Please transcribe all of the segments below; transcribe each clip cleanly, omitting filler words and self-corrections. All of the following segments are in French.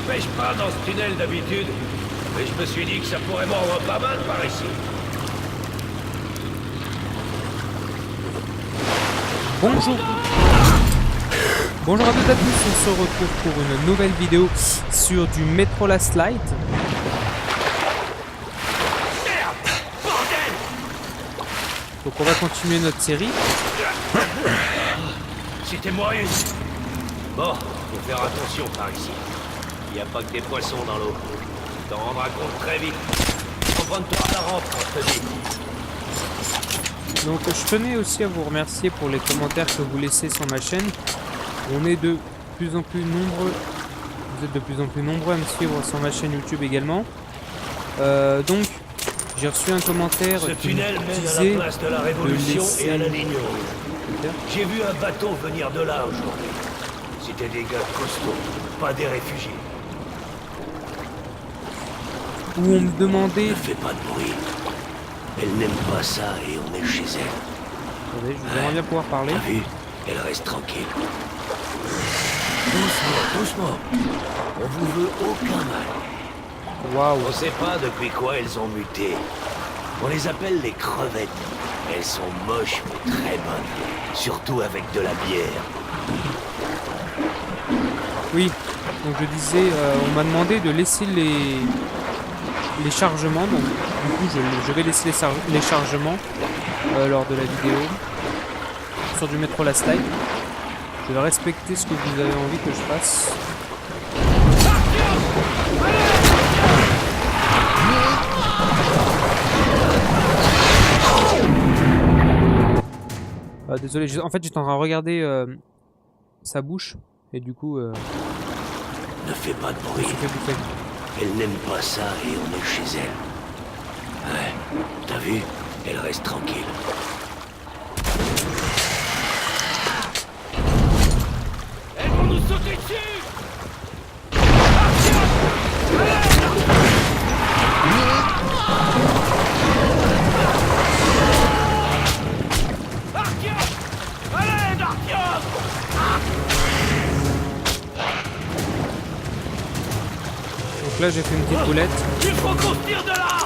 pêche pas dans ce tunnel d'habitude, mais je me suis dit que ça pourrait mordre pas mal par ici. Bonjour. Bonjour à toutes et à tous, on se retrouve pour une nouvelle vidéo sur du Metro Last Light. Donc on va continuer notre série. C'était moi une. Bon, faut faire attention par ici. Il n'y a pas que des poissons dans l'eau. Tu t'en rendras compte très vite. Emprunte-toi à la rampe, quand je te dis. Donc je tenais aussi à vous remercier pour les commentaires que vous laissez sur ma chaîne. On est de plus en plus nombreux. Vous êtes de plus en plus nombreux à me suivre sur ma chaîne YouTube également. Donc j'ai reçu un commentaire Ce qui tunnel me mène à disait la place de la Révolution et à la ligne rouge. J'ai vu un bateau venir de là aujourd'hui. C'était des gars costauds, pas des réfugiés. où on me demandait... Ne fais pas de bruit. Elle n'aime pas ça et on est chez elle. Attendez, je voudrais bien pouvoir parler. T'as vu? Elle reste tranquille. Doucement, doucement. On vous veut aucun mal. Waouh. On sait pas depuis quoi elles ont muté. On les appelle les crevettes. Elles sont moches mais très bonnes. Surtout avec de la bière. Oui, donc je disais, on m'a demandé de laisser les chargements. Donc du coup, je vais laisser les chargements lors de la vidéo sur du Metro Last Light. Je vais respecter ce que vous avez envie que je fasse. Désolé, en fait j'étais en train de regarder sa bouche et du coup Ne fais pas de bruit. je me suis fait bouffer. Elle n'aime pas ça et on est chez elle. Ouais, t'as vu? Elle reste tranquille. Elles vont nous sauter dessus! Allez, Darkios! Donc là j'ai fait une petite boulette. Il faut qu'on se tire de là!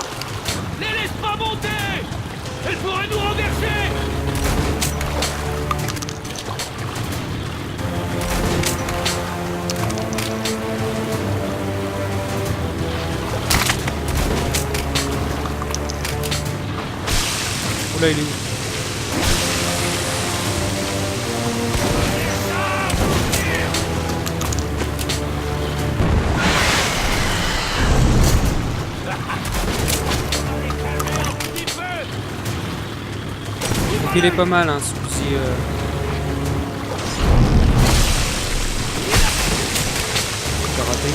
Les laisse pas monter! Elle pourrait nous renverser! Oh là il est où? Il est pas mal hein, ce fusil. J'ai raté.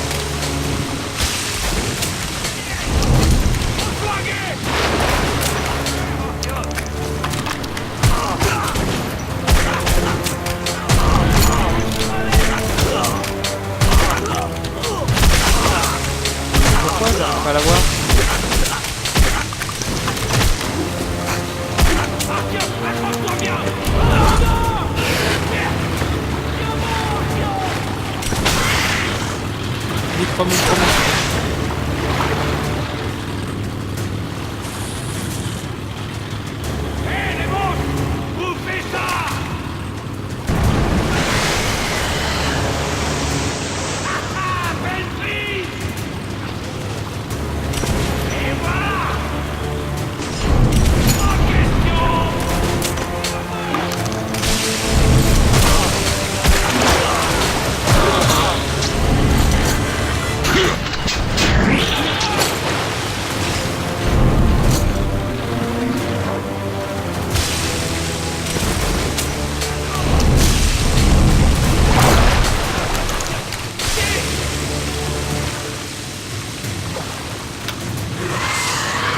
Pourquoi j'arrive pas à la voir? Vite, remonte. Hé, les monstres! Bouffez ça! Ah, belle prise! Et voilà! Sans question!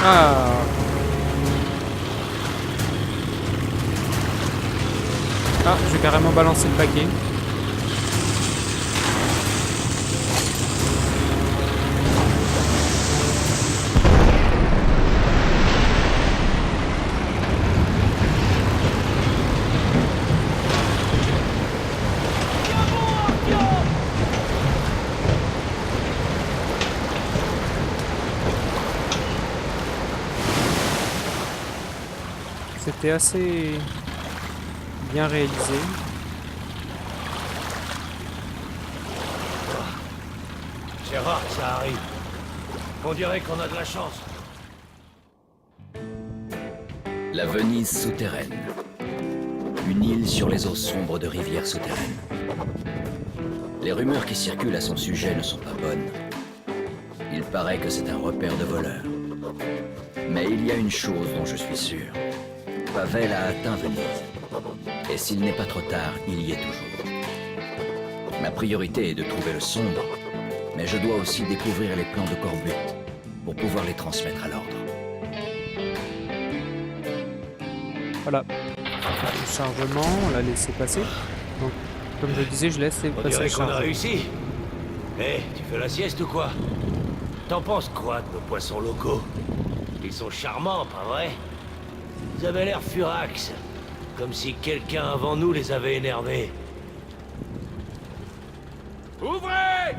Ah. Ah, je vais carrément balancer le paquet. C'était assez bien réalisé. C'est rare que ça arrive. On dirait qu'on a de la chance. La Venise souterraine. Une île sur les eaux sombres de rivières souterraines. Les rumeurs qui circulent à son sujet ne sont pas bonnes. Il paraît que c'est un repère de voleurs. Mais il y a une chose dont je suis sûr. Pavel a atteint Venise. Et s'il n'est pas trop tard, il y est toujours. Ma priorité est de trouver le sombre, mais je dois aussi découvrir les plans de Corbutte pour pouvoir les transmettre à l'ordre. Voilà. Le chargement, on l'a laissé passer. Donc, comme je disais, je laisse On passer dirait le qu'on a chargement. réussi. Eh, tu fais la sieste ou quoi? T'en penses quoi de nos poissons locaux? Ils sont charmants, pas vrai? Ils avaient l'air furax. Comme si quelqu'un avant nous les avait énervés. Ouvrez!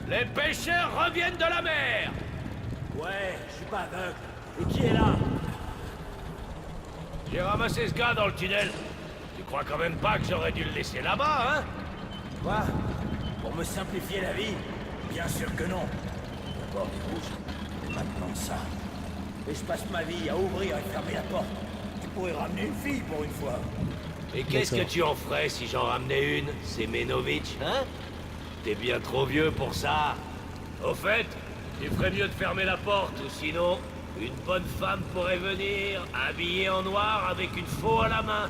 Les pêcheurs reviennent de la mer! Ouais, je suis pas aveugle. Et qui est là? J'ai ramassé ce gars dans le tunnel. Tu crois quand même pas que j'aurais dû le laisser là-bas, hein? Quoi? Pour me simplifier la vie? Bien sûr que non. D'abord des rouges, et maintenant ça. Et je passe ma vie à ouvrir et fermer la porte. Tu pourrais ramener une fille pour une fois. Et qu'est-ce que D'accord. tu en ferais si j'en ramenais une, Semenovic, hein? T'es bien trop vieux pour ça. Au fait, il ferait mieux de fermer la porte, ou sinon, une bonne femme pourrait venir, habillée en noir, avec une faux à la main.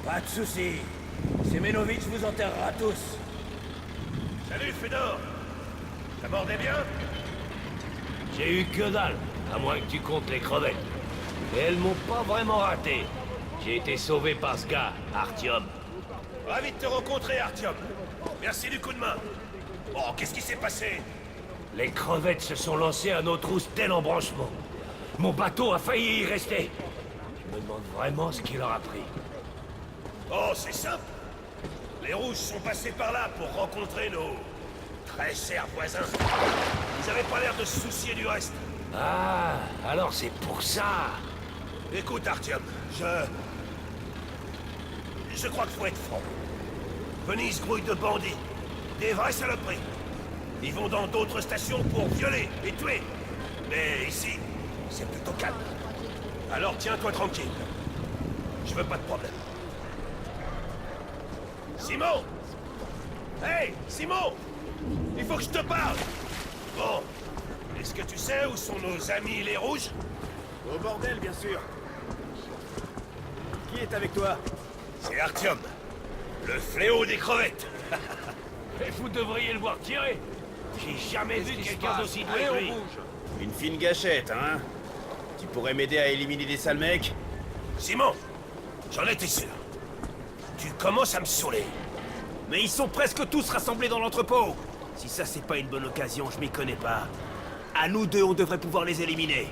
Pas de soucis. Semenovic vous enterrera tous. Salut, Fedor. Ça mordait bien? J'ai eu que dalle, à moins que tu comptes les crevettes. Et elles m'ont pas vraiment raté. J'ai été sauvé par ce gars, Artyom. Ravi de te rencontrer, Artyom. Merci du coup de main. Oh, qu'est-ce qui s'est passé? Les crevettes se sont lancées à nos trousses tel embranchement. Mon bateau a failli y rester. Je me demande vraiment ce qui leur a pris. Oh, c'est simple. Les Rouges sont passés par là pour rencontrer nos très chers voisins. Ils avaient pas l'air de se soucier du reste. Ah, alors c'est pour ça. Écoute, Artyom, je crois qu'il faut être franc. Venise grouille de bandits. Des vraies saloperies. Ils vont dans d'autres stations pour violer et tuer. Mais ici, c'est plutôt calme. Alors tiens-toi tranquille. Je veux pas de problème. Simon! Hey, Simon! Il faut que je te parle! Bon, est-ce que tu sais où sont nos amis les Rouges? Au bordel, bien sûr. Qui est avec toi? C'est Artyom, le fléau des crevettes. Et vous devriez le voir tirer. J'ai jamais vu quelqu'un d'aussi doué que lui. Une fine gâchette, hein? Tu pourrais m'aider à éliminer des sales mecs? Simon, j'en étais sûr. Tu commences à me saouler. Mais ils sont presque tous rassemblés dans l'entrepôt. Si ça, c'est pas une bonne occasion, je m'y connais pas. À nous deux, on devrait pouvoir les éliminer.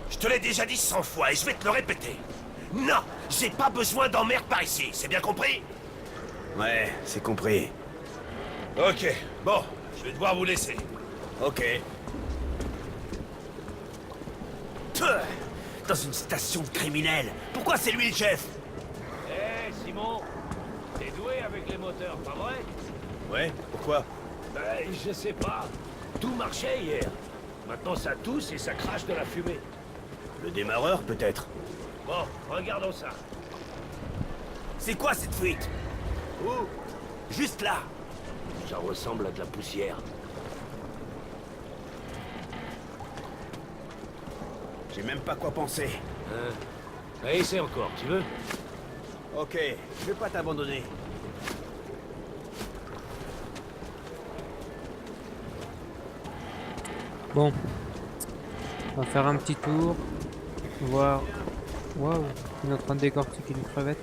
Je te l'ai déjà dit 100 fois et je vais te le répéter. Non, j'ai pas besoin d'emmerde par ici, c'est bien compris? Ouais, c'est compris. Ok, bon, je vais devoir vous laisser. Ok. Dans une station de criminels. Pourquoi c'est lui le chef? Eh, Simon, t'es doué avec les moteurs, pas vrai? Ouais, pourquoi? Ben, je sais pas. Tout marchait hier. Maintenant ça tousse et ça crache de la fumée. Le démarreur, peut-être. Bon, regardons ça. C'est quoi cette fuite? Où? Juste là. Ça ressemble à de la poussière. J'ai même pas quoi penser. Essaie encore, tu veux? Ok, je vais pas t'abandonner. Bon. On va faire un petit tour. Voir. Waouh, on est en train de décortiquer une crevette.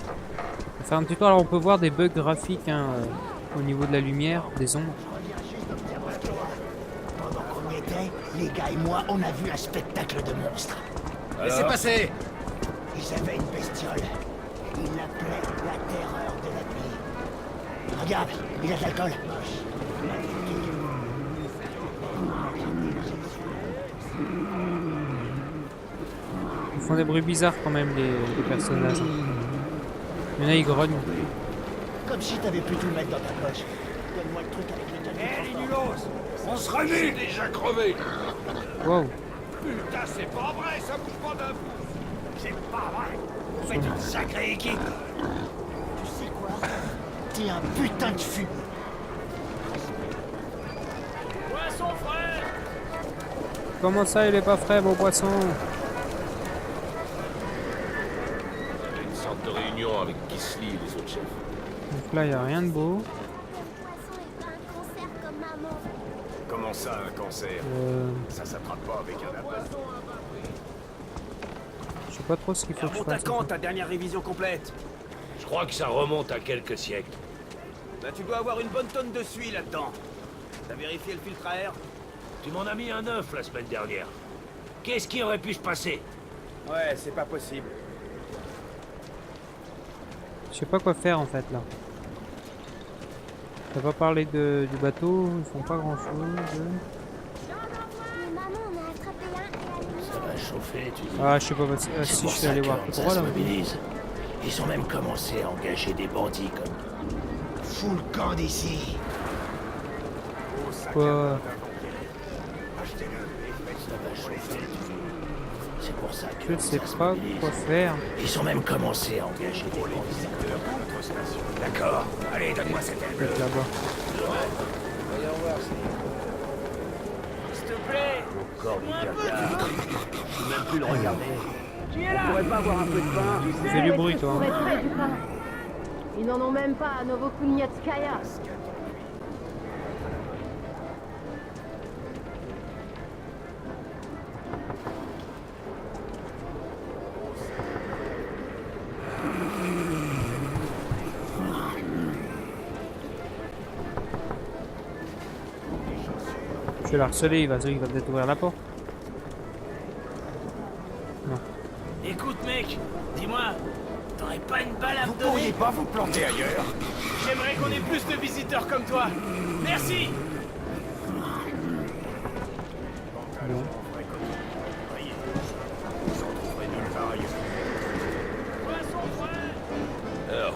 On va faire un petit tour. Alors on peut voir des bugs graphiques hein, au niveau de la lumière, des ombres. Pendant qu'on y était, les gars et moi, on a vu un spectacle de monstres. Laissez passer. Ils avaient une bestiole. Ils l'appelaient la terreur de la nuit. Regarde, il a de l'alcool. font des bruits bizarres quand même, les personnages. Il y en a, ils grognent. Comme si t'avais pu tout mettre dans ta poche. Donne-moi le truc avec lequel Hé, tu les transportes. nulos! On se remue! Déjà crevé! Wow. Putain, c'est pas vrai, ça bouge pas d'un bout! C'est pas vrai! Vous faites une sacrée équipe! Tu sais quoi? T'es un putain de fumier. Poisson frais! Comment ça, il est pas frais, vos poissons? Une sorte de réunion avec Gisli et les autres chefs. Donc là, il n'y a rien de beau. Comment ça, un cancer? Euh, Ça s'attrape pas avec un appel. je sais pas trop ce qu'il faut que je Remonte à fasse. quand ta dernière révision complète? Je crois que ça remonte à quelques siècles. Bah tu dois avoir une bonne tonne de suie là-dedans. T'as vérifié le filtre à air? Tu m'en as mis un œuf la semaine dernière. Qu'est-ce qui aurait pu se passer? Ouais, c'est pas possible. Je sais pas quoi faire en fait là. T'as pas parlé du bateau, ils font pas grand chose. Ça va chauffer, tu dis. Ah, je sais pas, ah, si je suis allé voir. Ça Pourquoi se là? mobilise. Ils ont même commencé à engager des bandits comme... Fous le camp d'ici. Quoi? Ça va chauffer, tu dis. C'est pour ça que... Je sais ça se pas mobilise. quoi faire. Ils ont même commencé à engager des bandits. D'accord. Allez, donne-moi cette aile. Peut-être là-bas. S'il te plaît, Corps du caca. Je peux même plus le regarder. on pourrait pas avoir un peu de pain? Tu fais du bruit toi. Pour Hein. être près du pain. Ils n'en ont même pas à Novokuniatskaya. Je vais la harceler, il va peut-être ouvrir la porte. Non. Écoute mec, dis-moi, t'aurais pas une balle à me Vous pourriez donner? pas vous planter ailleurs? J'aimerais qu'on ait plus de visiteurs comme toi. Merci. Non. Alors,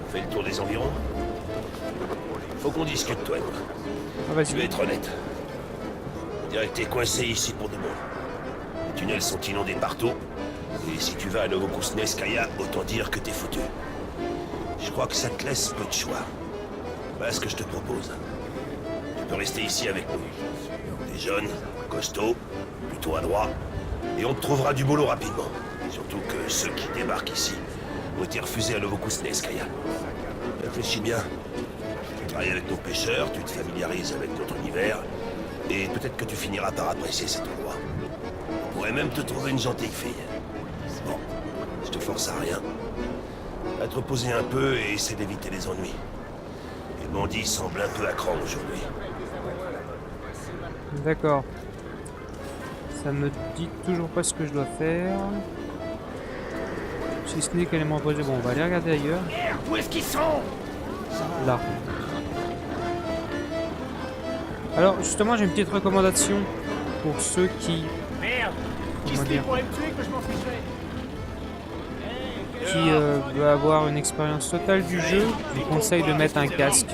on fait le tour des environs? Faut qu'on discute, toi et moi. Ah Je vais vas-y. être honnête. On dirait que t'es coincé ici pour de bon. Les tunnels sont inondés partout. Et si tu vas à Novokuznetskaya, autant dire que t'es foutu. Je crois que ça te laisse peu de choix. Voilà ce que je te propose. Tu peux rester ici avec nous. T'es jeune, costaud, plutôt adroit. Et on te trouvera du boulot rapidement. Surtout que ceux qui débarquent ici ont été refusés à Novokuznetskaya. Réfléchis bien. Tu travailles avec nos pêcheurs, tu te familiarises avec notre univers, et peut-être que tu finiras par apprécier cet endroit. On pourrait même te trouver une gentille fille. Bon, je te force à rien. À te reposer un peu et essaie d'éviter les ennuis. Les bandits semblent un peu à cran aujourd'hui. D'accord. Ça me dit toujours pas ce que je dois faire. Si ce n'est qu'elle est m'envoyer. Bon, on va aller regarder ailleurs. Merde, où est-ce qu'ils sont? Là. Alors, justement, j'ai une petite recommandation pour ceux qui... Merde. Comment dire, pourrait me tuer que je m'en ficherais. qui veut avoir une expérience totale du jeu, je vous conseille de mettre un casque.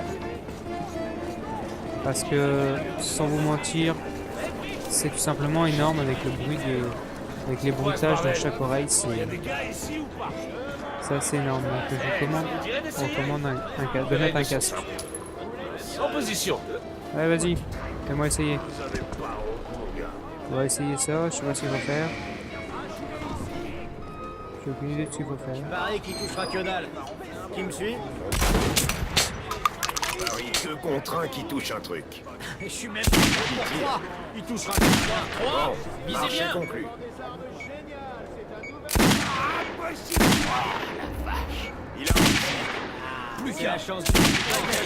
Parce que, sans vous mentir, c'est tout simplement énorme avec le bruit avec les bruitages dans chaque oreille, c'est assez énorme. Donc je vous recommande de mettre un casque. En position. Allez, vas-y, fais-moi essayer. On va essayer ça, je sais pas ce qu'il faut faire. J'ai aucune idée de ce qu'il faut faire. Pareil qui touchera que dalle. Qui me suit? Ah oui, 2 contre 1 qui touche un truc. Je suis même pas pour 3. Il touchera que 3. Bon, marché conclu. Il a Plus qu'à la chance de...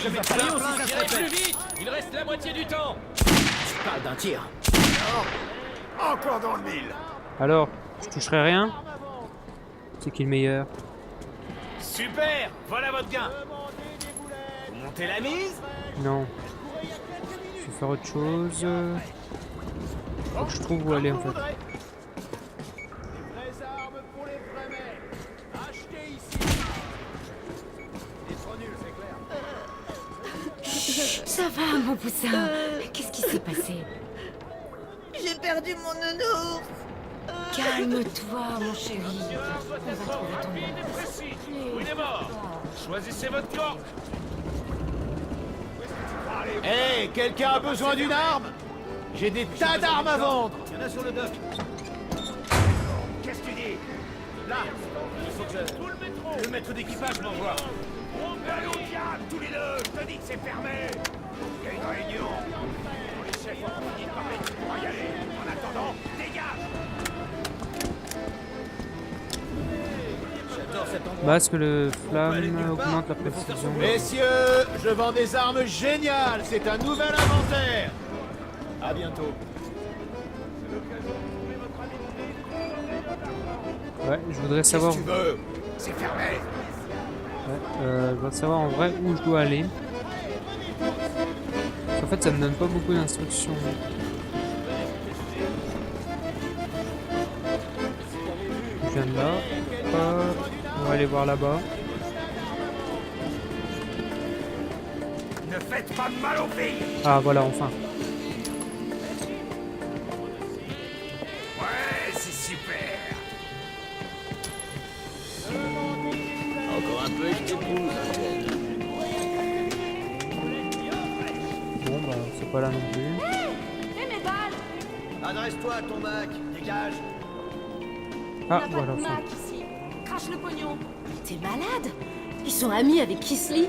Je vais pas si ça se répète. Plus vite. Il reste la moitié du temps. Tu parles d'un tir. encore dans le mille. Alors, je toucherai rien? C'est qui le meilleur? Super. Voilà votre gain. Vous montez la mise? Non. Je vais faire autre chose. Faut que je trouve où aller en fait. Ça va, mon poussin. Qu'est-ce qui s'est passé? J'ai perdu mon nounours. Calme-toi, mon chéri. On va trouver ton Rapide et nounours. précis. Où il est mort? Choisissez votre camp. Hé, quelqu'un a besoin d'une arme? J'ai des tas d'armes à vendre. Il y en a sur le dock. Qu'est-ce que tu dis? Là, il faut que le maître d'équipage m'envoie. Allons, diable, tous les deux. Je te dis que c'est fermé. Il y a une réunion. Quand les chefs ont fini de parler, tu pourras y aller. En attendant, dégage. J'adore cet endroit. Masque le flamme augmente la précision. Messieurs, je vends des armes géniales. C'est un nouvel inventaire. À bientôt. Ouais, je voudrais savoir. Qu'est-ce que tu veux? C'est fermé. Ouais, je voudrais savoir en vrai où je dois aller. En fait, ça me donne pas beaucoup d'instructions. Je viens de là. Hop, on va aller voir là-bas. Ne faites pas de mal aux filles. Ah voilà, enfin. Ouais, c'est super. Encore un peu et je t'épouse, Angel. Bon bah, c'est pas là non plus. Hé, mes balles! Adresse-toi à ton Mac. Dégage. Ah On a pas voilà, de enfin. Mac ici. Crache le pognon. T'es malade? Ils sont amis avec Kisly?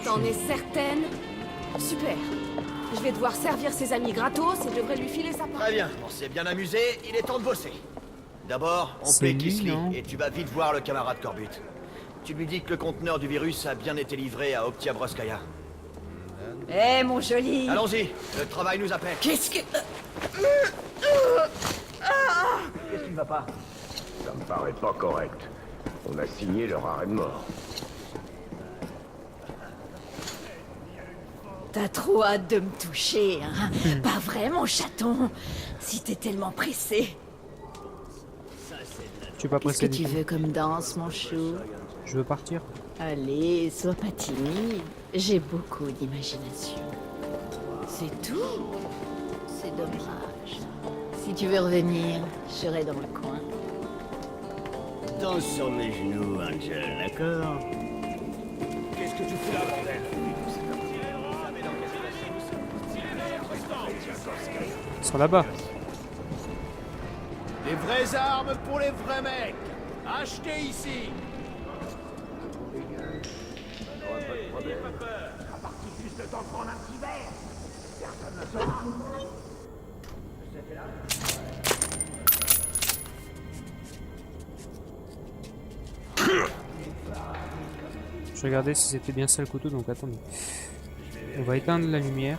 T'en es certaine? Super. Je vais devoir servir ses amis gratos et je devrais lui filer sa part. Très bien, on s'est bien amusé, il est temps de bosser. D'abord, on C'est paie lui, Kisly, non? et tu vas vite voir le camarade Corbut. Tu lui dis que le conteneur du virus a bien été livré à Optiabroskaya. Eh, mon joli. Allons-y, le travail nous appelle. Qu'est-ce que... Qu'est-ce qui ne va pas? Ça me paraît pas correct. On a signé leur arrêt de mort. T'as trop hâte de me toucher, hein? Pas vrai, mon chaton? Si t'es tellement pressé. Tu es pas Qu'est-ce que pressé tu du tout. veux comme danse, mon chou? Je veux partir. Allez, sois pas timide. J'ai beaucoup d'imagination. C'est tout? C'est dommage. Si tu veux revenir, je serai dans le coin. Danse sur mes genoux, Angel, d'accord? Qu'est-ce que tu fais là, bordel? Ils sont là-bas. Les vraies armes pour les vrais mecs. Achetez ici. Je regardais si c'était bien ça le couteau, donc attendez. On va éteindre la lumière.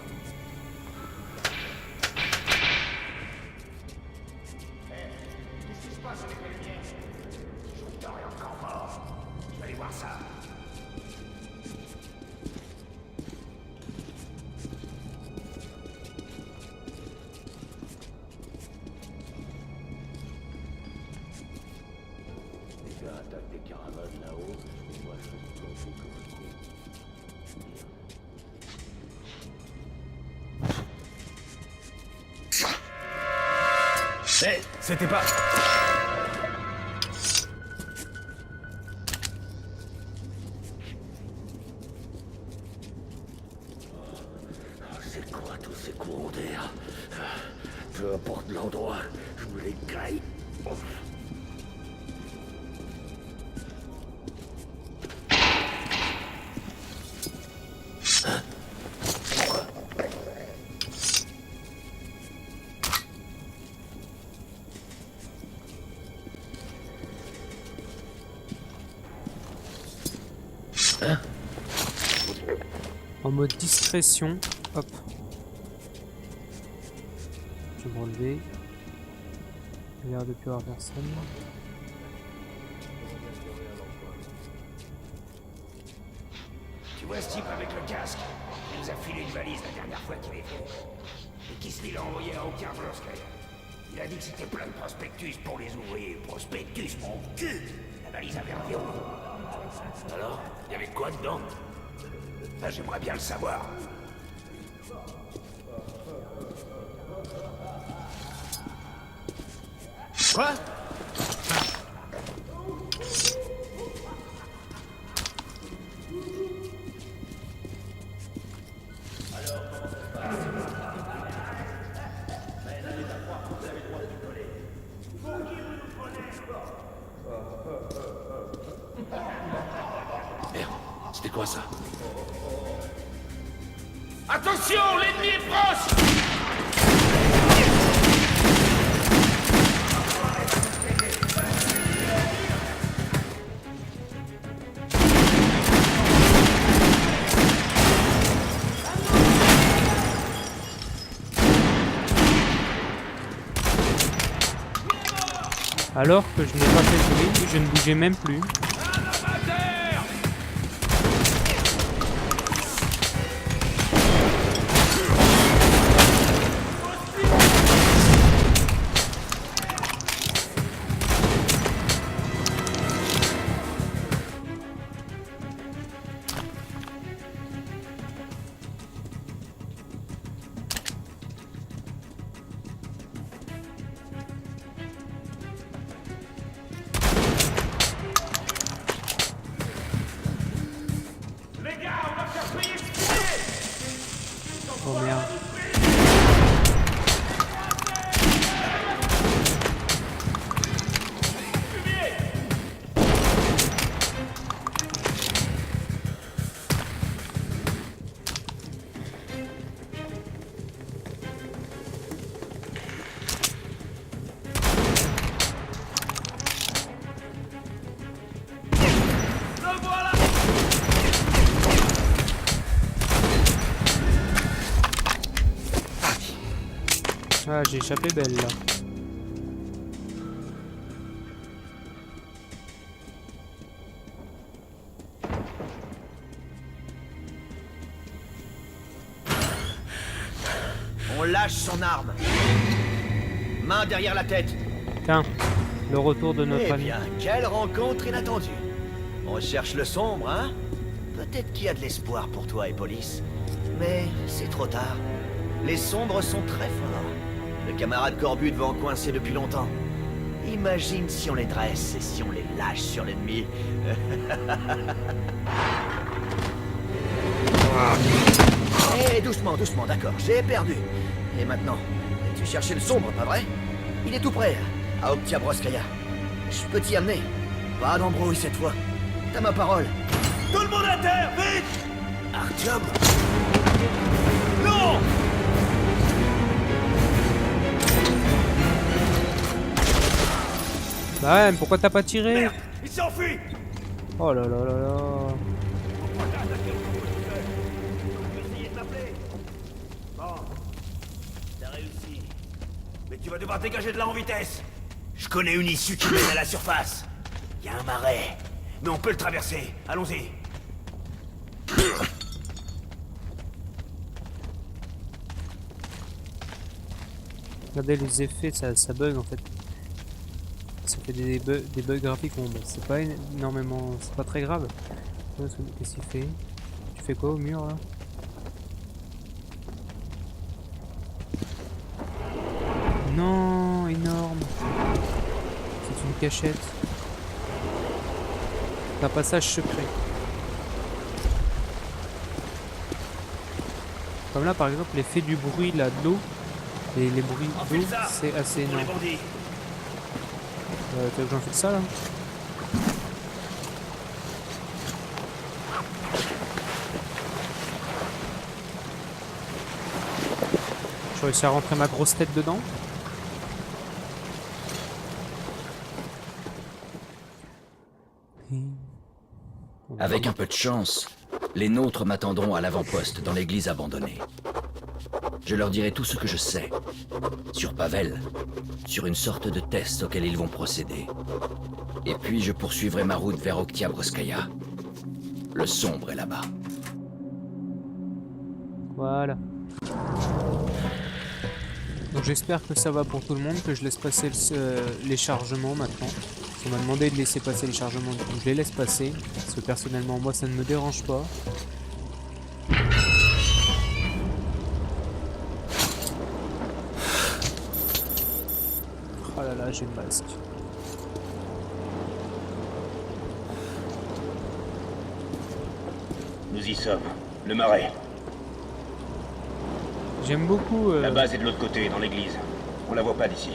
Hé, c'était pas... C'est quoi tous ces courants d'air? Peu importe l'endroit, je me les caille. En mode discrétion. Hop. Je vais me relever. Il a l'air de plus avoir personne. Tu vois ce type avec le casque? Il nous a filé une valise la dernière fois qu'il est venu. Et Kisly l'a envoyé à Optiabroskaya. Il a dit que c'était plein de prospectus pour les ouvriers. Prospectus, mon cul! La valise avait un verrou. Alors, il y avait quoi dedans? Ça, j'aimerais bien le savoir. Quoi? Merde, c'était quoi ça? Attention, l'ennemi est proche! Alors que je n'ai pas fait de bruit, je ne bougeais même plus. Oh merde. Ah, j'ai échappé belle là. On lâche son arme. Main derrière la tête. Tiens, le retour de notre Eh ami. bien, quelle rencontre inattendue. On cherche le sombre, hein? Peut-être qu'il y a de l'espoir pour toi, Hippolyte. Mais c'est trop tard. Les sombres sont très forts. Le camarade Corbu devant coincer depuis longtemps. Imagine si on les dresse et si on les lâche sur l'ennemi. Eh, doucement, doucement, d'accord, j'ai perdu. Et maintenant, tu cherchais le sombre, pas vrai? Il est tout près, à Oktябrskaya. Je peux t'y amener. Pas d'embrouille cette fois. T'as ma parole. Tout le monde à terre, vite! Artyom! Non! Bah ouais, mais pourquoi t'as pas tiré? Merde! Il s'enfuit! Oh là là là là. Bon, t'as réussi. Mais tu vas devoir dégager de là en vitesse. Je connais une issue qui mène à la surface. Il y a un marais, mais on peut le traverser. Allons-y. Regardez les effets, ça bug en fait. Ça fait des bugs graphiques. Bon, bah, c'est pas énormément, c'est pas très grave. Qu'est-ce qu'il fait? Tu fais quoi au mur là? Non, énorme. C'est une cachette. C'est un passage secret. Comme là par exemple l'effet du bruit là de l'eau. Et les bruits d'eau c'est assez Pour les énorme. bandits. Tu veux que j'en fasse ça là? Je réussi à rentrer ma grosse tête dedans. Avec un peu de chance, les nôtres m'attendront à l'avant-poste dans l'église abandonnée. Je leur dirai tout ce que je sais. Sur Pavel, sur une sorte de test auquel ils vont procéder. Et puis je poursuivrai ma route vers Oktябrskaya. Le sombre est là-bas. Voilà. Donc j'espère que ça va pour tout le monde, que je laisse passer les chargements maintenant. On m'a demandé de laisser passer les chargements, donc je les laisse passer. Parce que personnellement, moi ça ne me dérange pas. là, j'ai le masque. Nous y sommes. Le marais. J'aime beaucoup... La base est de l'autre côté, dans l'église. On la voit pas d'ici.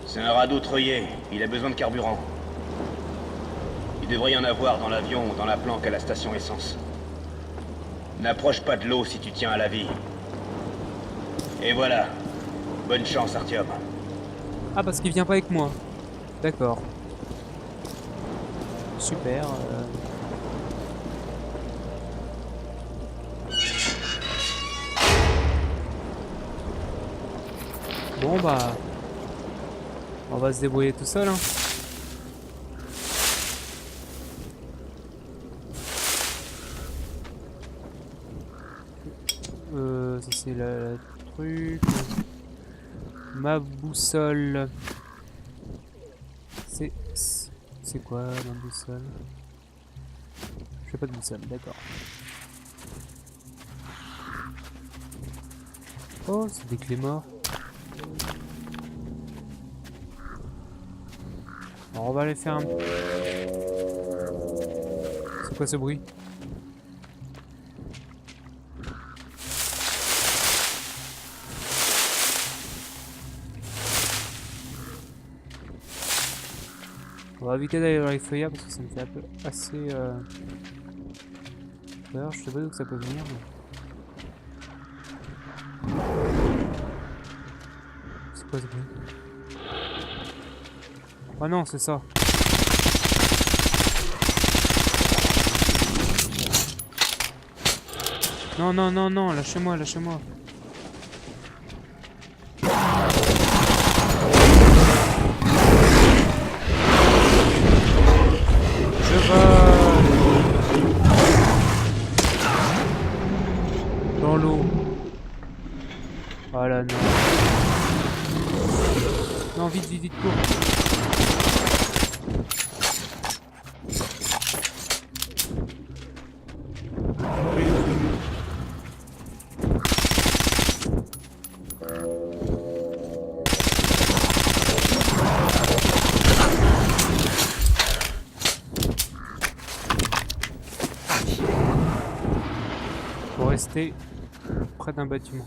C'est un radeau treuillé. Il a besoin de carburant. Il devrait y en avoir dans l'avion ou dans la planque à la station essence. N'approche pas de l'eau si tu tiens à la vie. Et voilà. Bonne chance, Artyom. Ah, parce qu'il vient pas avec moi. D'accord. Super. Bon bah... On va se débrouiller tout seul, hein. Ça c'est le truc... Ma boussole... C'est quoi ma boussole? Je fais pas de boussole, d'accord. Oh, c'est des clés morts. Alors on va aller faire un... C'est quoi ce bruit? On va éviter d'aller dans les feuillards parce que ça me fait un peu assez... D'ailleurs je sais pas d'où ça peut venir mais... C'est quoi ce bruit? Oh non, c'est ça. Non, non, non, non, lâchez-moi, lâchez-moi. Je vole. Dans l'eau. Oh là, non. Non, vite, vite, vite, cours. Faut rester près d'un bâtiment.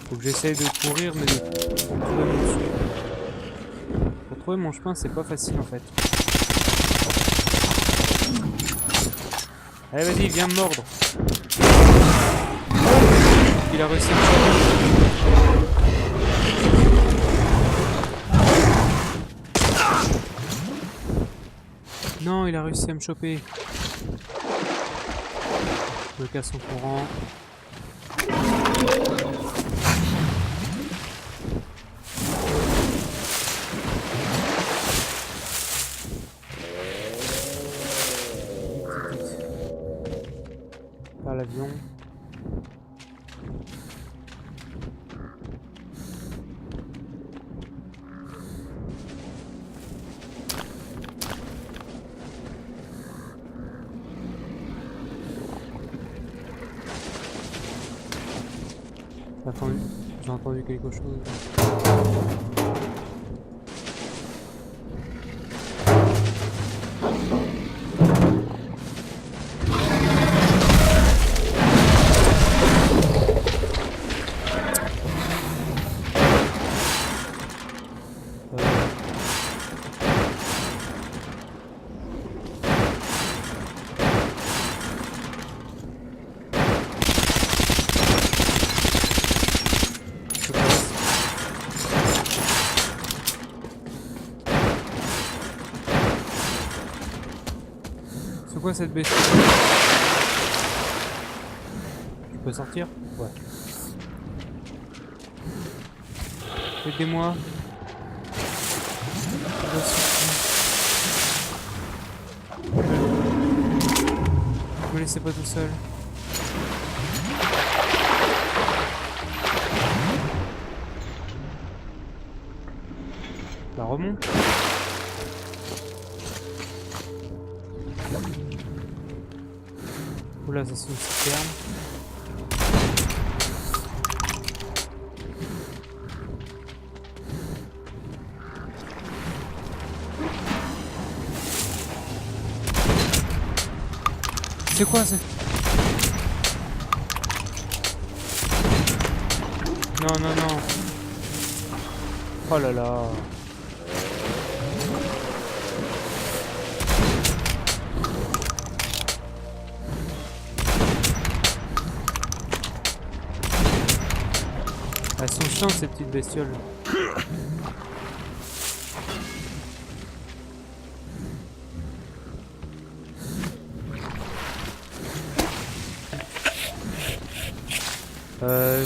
Faut que j'essaye de courir mais de trouver mon chemin. Pour trouver mon chemin c'est pas facile en fait. Allez vas-y viens me mordre. Il a réussi à me choper. Non, il a réussi à me choper. Je me casse son courant. Par l'avion. J'ai entendu quelque chose. C'est quoi cette bestiole? Je peux sortir? Ouais. Aidez-moi. Ne me laissez pas tout seul. La remonte. là, ça c'est une citerne. C'est quoi ça? Non, non, non. Oh là là. Elles sont chiantes ces petites bestioles.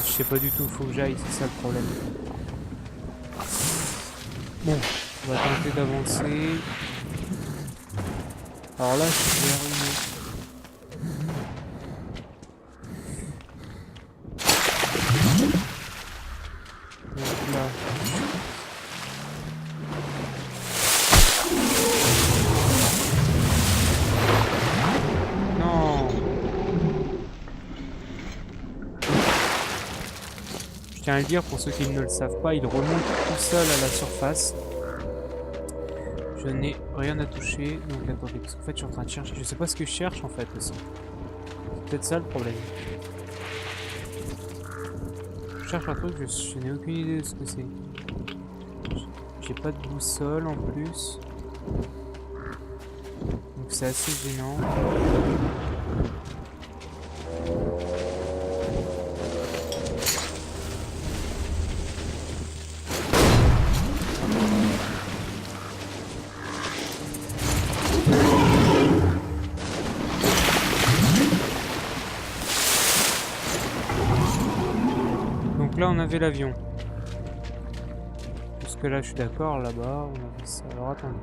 Je sais pas du tout, faut que j'aille, c'est ça le problème. Bon, on va tenter d'avancer. Alors là, je suis vers une... Donc là... Non. Je tiens à le dire pour ceux qui ne le savent pas, il remonte tout seul à la surface. Je n'ai rien à toucher, donc attendez, parce qu'en fait je suis en train de chercher, je sais pas ce que je cherche en fait aussi. C'est peut-être ça le problème. Je cherche un truc, je n'ai aucune idée de ce que c'est. J'ai pas de boussole en plus. Donc c'est assez gênant. Là on avait l'avion. Parce que là je suis d'accord, là-bas on avait ça. Alors attendez.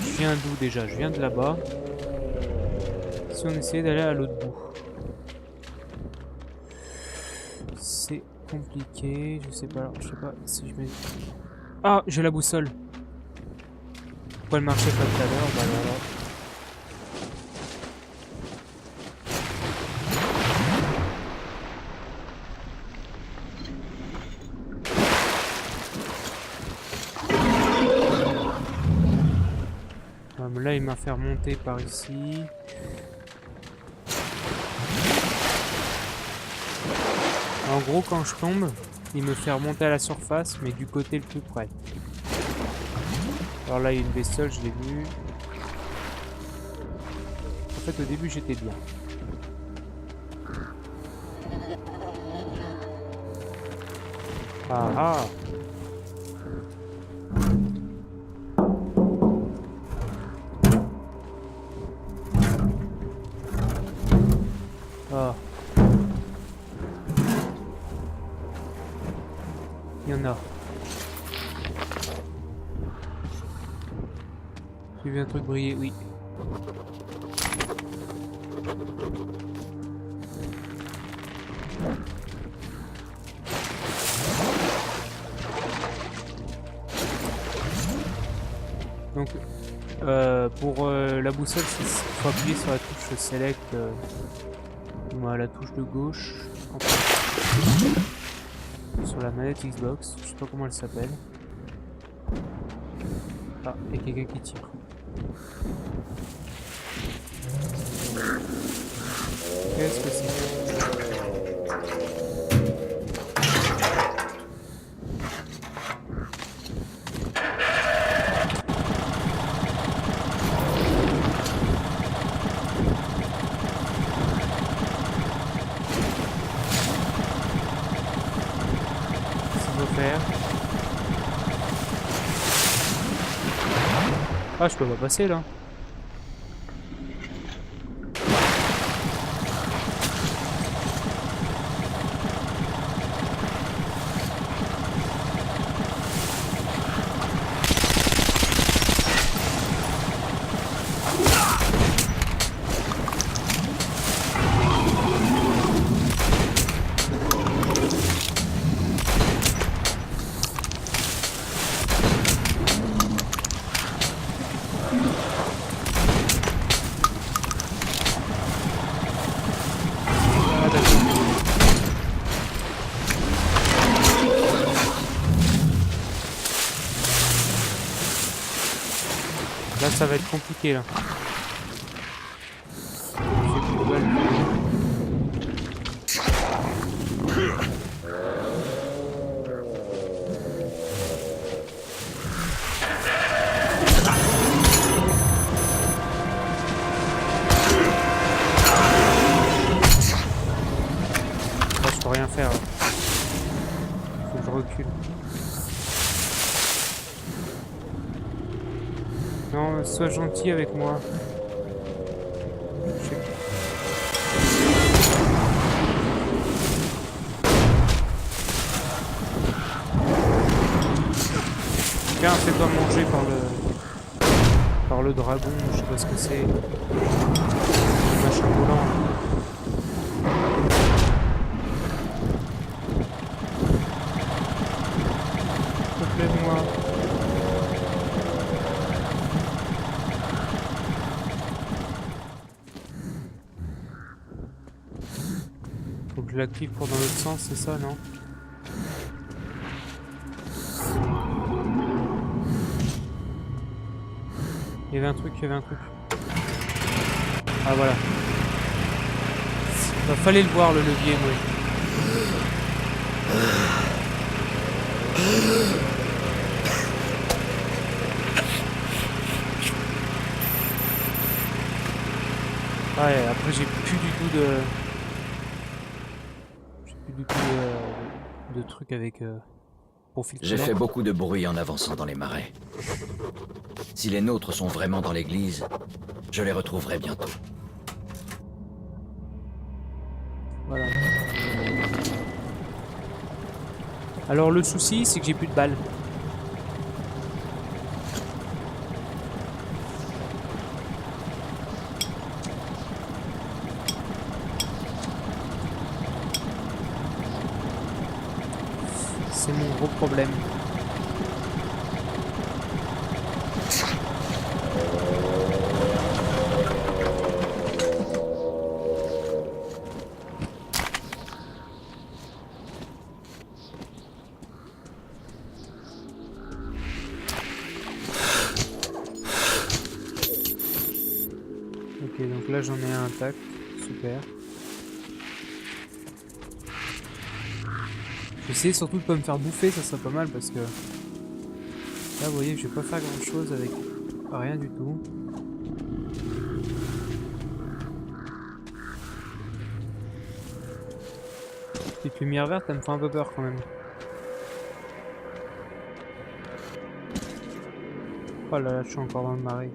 Je viens d'où déjà? Je viens de là-bas. Si on essayait d'aller à l'autre bout. C'est compliqué, je sais pas, alors, je sais pas si je mets... Ah, j'ai la boussole. Pourquoi elle marchait pas tout à l'heure? Bah alors... Là, il m'a fait remonter par ici. En gros, quand je tombe, il me fait remonter à la surface, mais du côté le plus près. Alors là, il y a une bestiole, je l'ai vue. En fait, au début, j'étais bien. Ah ah! Ah. Il y en a. J'ai vu un truc briller, oui. Donc, pour la boussole, il faut appuyer sur la touche select. La touche de gauche sur la manette Xbox, je sais pas comment elle s'appelle. Ah, il y a quelqu'un qui tire. Qu'est-ce que c'est? Ah, je peux pas passer là. Ça va être compliqué là. Je peux rien faire. Faut que je recule. Non, sois gentil avec moi. Tiens, fais-toi manger par le dragon, je sais pas ce que c'est. Machin volant. S'il te plaît, moi. Faut que je l'active pour dans l'autre sens, c'est ça, non? Il y avait un truc, Ah voilà. Il fallait le voir le levier, moi. Ouais, après j'ai plus du tout de trucs avec pour filtrer. J'ai fait beaucoup de bruit en avançant dans les marais. Si les nôtres sont vraiment dans l'église, je les retrouverai bientôt. Voilà. Alors le souci, c'est que j'ai plus de balles. C'est mon gros problème. Ok, donc là j'en ai un intact, super. J'essaie surtout de pas me faire bouffer, ça serait pas mal parce que là vous voyez je vais pas faire grand chose avec rien du tout. Petite lumière verte, elle me fait un peu peur quand même. Oh là là, je suis encore dans le marais.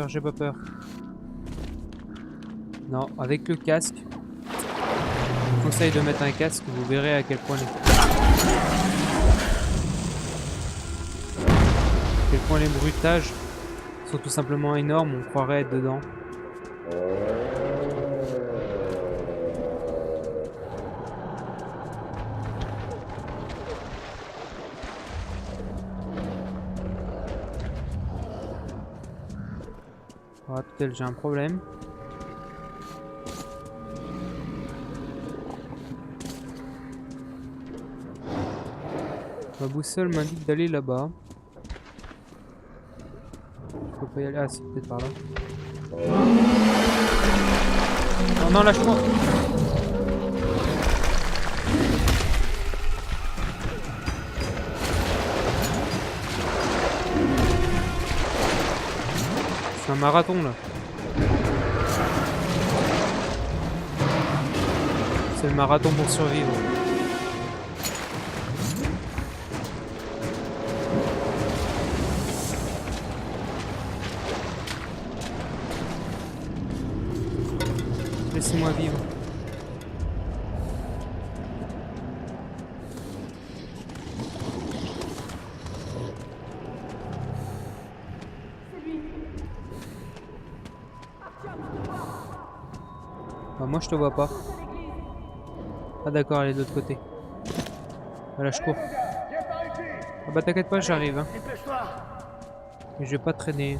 J'ai pas peur. Non, avec le casque. Je vous conseille de mettre un casque, vous verrez à quel point les bruitages sont tout simplement énormes, on croirait être dedans. Ah, peut-être j'ai un problème. Ma boussole m'indique d'aller là-bas. Je peux pas y aller. Ah, c'est peut-être par là. Non, non, lâche-moi. C'est un marathon là. C'est le marathon pour survivre. Laissez-moi vivre. Bah, moi je te vois pas. Ah d'accord, elle est de l'autre côté. Voilà, je cours. Ah bah t'inquiète pas, j'arrive. Hein. Mais je vais pas traîner.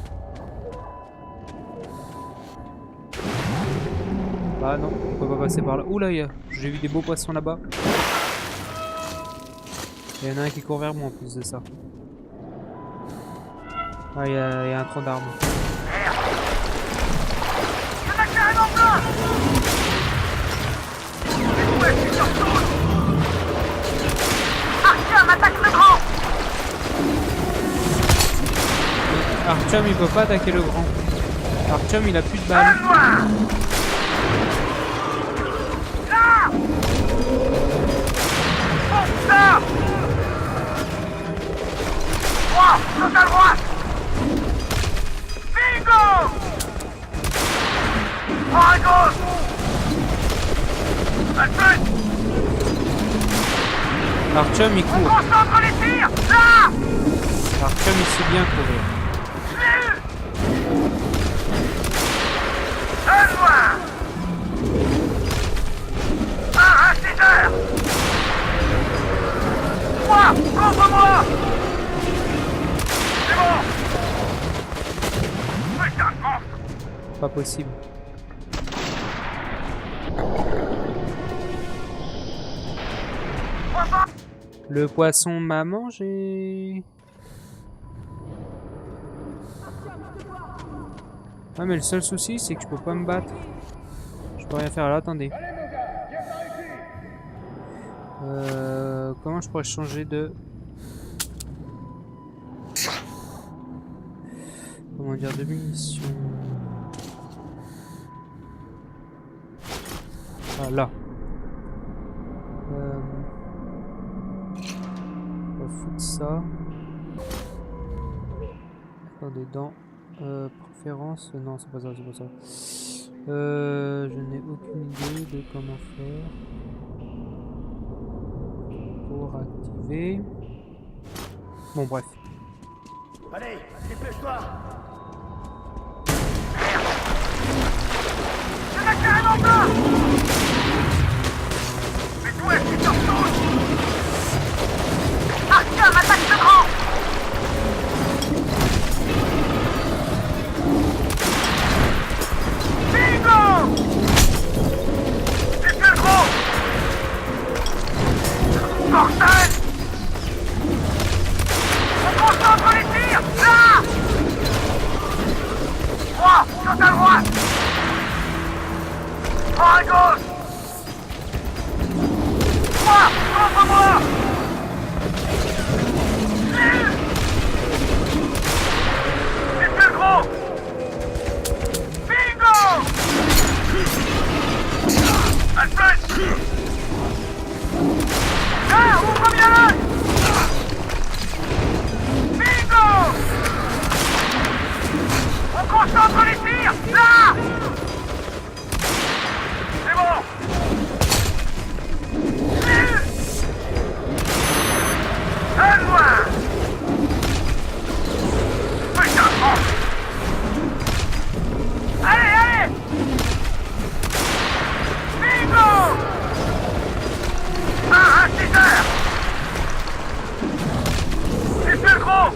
Ah non, on peut pas passer par là. Oula, j'ai vu des beaux poissons là-bas. Il y en a un qui court vers moi en plus de ça. Ah, il y a un tronc d'arbre. Artyom il peut pas attaquer le grand. Artyom il a plus de balles. Artyom il court. Artyom il sait bien courir. Contre-moi! C'est bon! Putain de monstre! Pas possible. Le poisson m'a mangé. Ah mais le seul souci c'est que je peux pas me battre. Je peux rien faire là, attendez. Comment je pourrais changer de... Comment dire, de munitions. Ah là. On va foutre ça. Attendez, dans préférence. Non, c'est pas ça, c'est pas ça. Je n'ai aucune idée de comment faire pour activer. Bon, bref. Allez, dépêche-toi! C'est la carrément pas! Mais d'où est-ce qu'il sort tous? Artyom, attaque le grand! Bingo! C'est le gros! Bordel! On concentre les tirs! Là! 3, sur ta droite! 3 à gauche! 3, contre moi! C'est le gros! Bingo! Alfred! Là, ouvre bien l'œil! Bingo! On concentre les tirs! Là! C'est bon! Un loin! Putain de monstre! Allez, allez! Bingo! Un 6 heures! C'est le gros!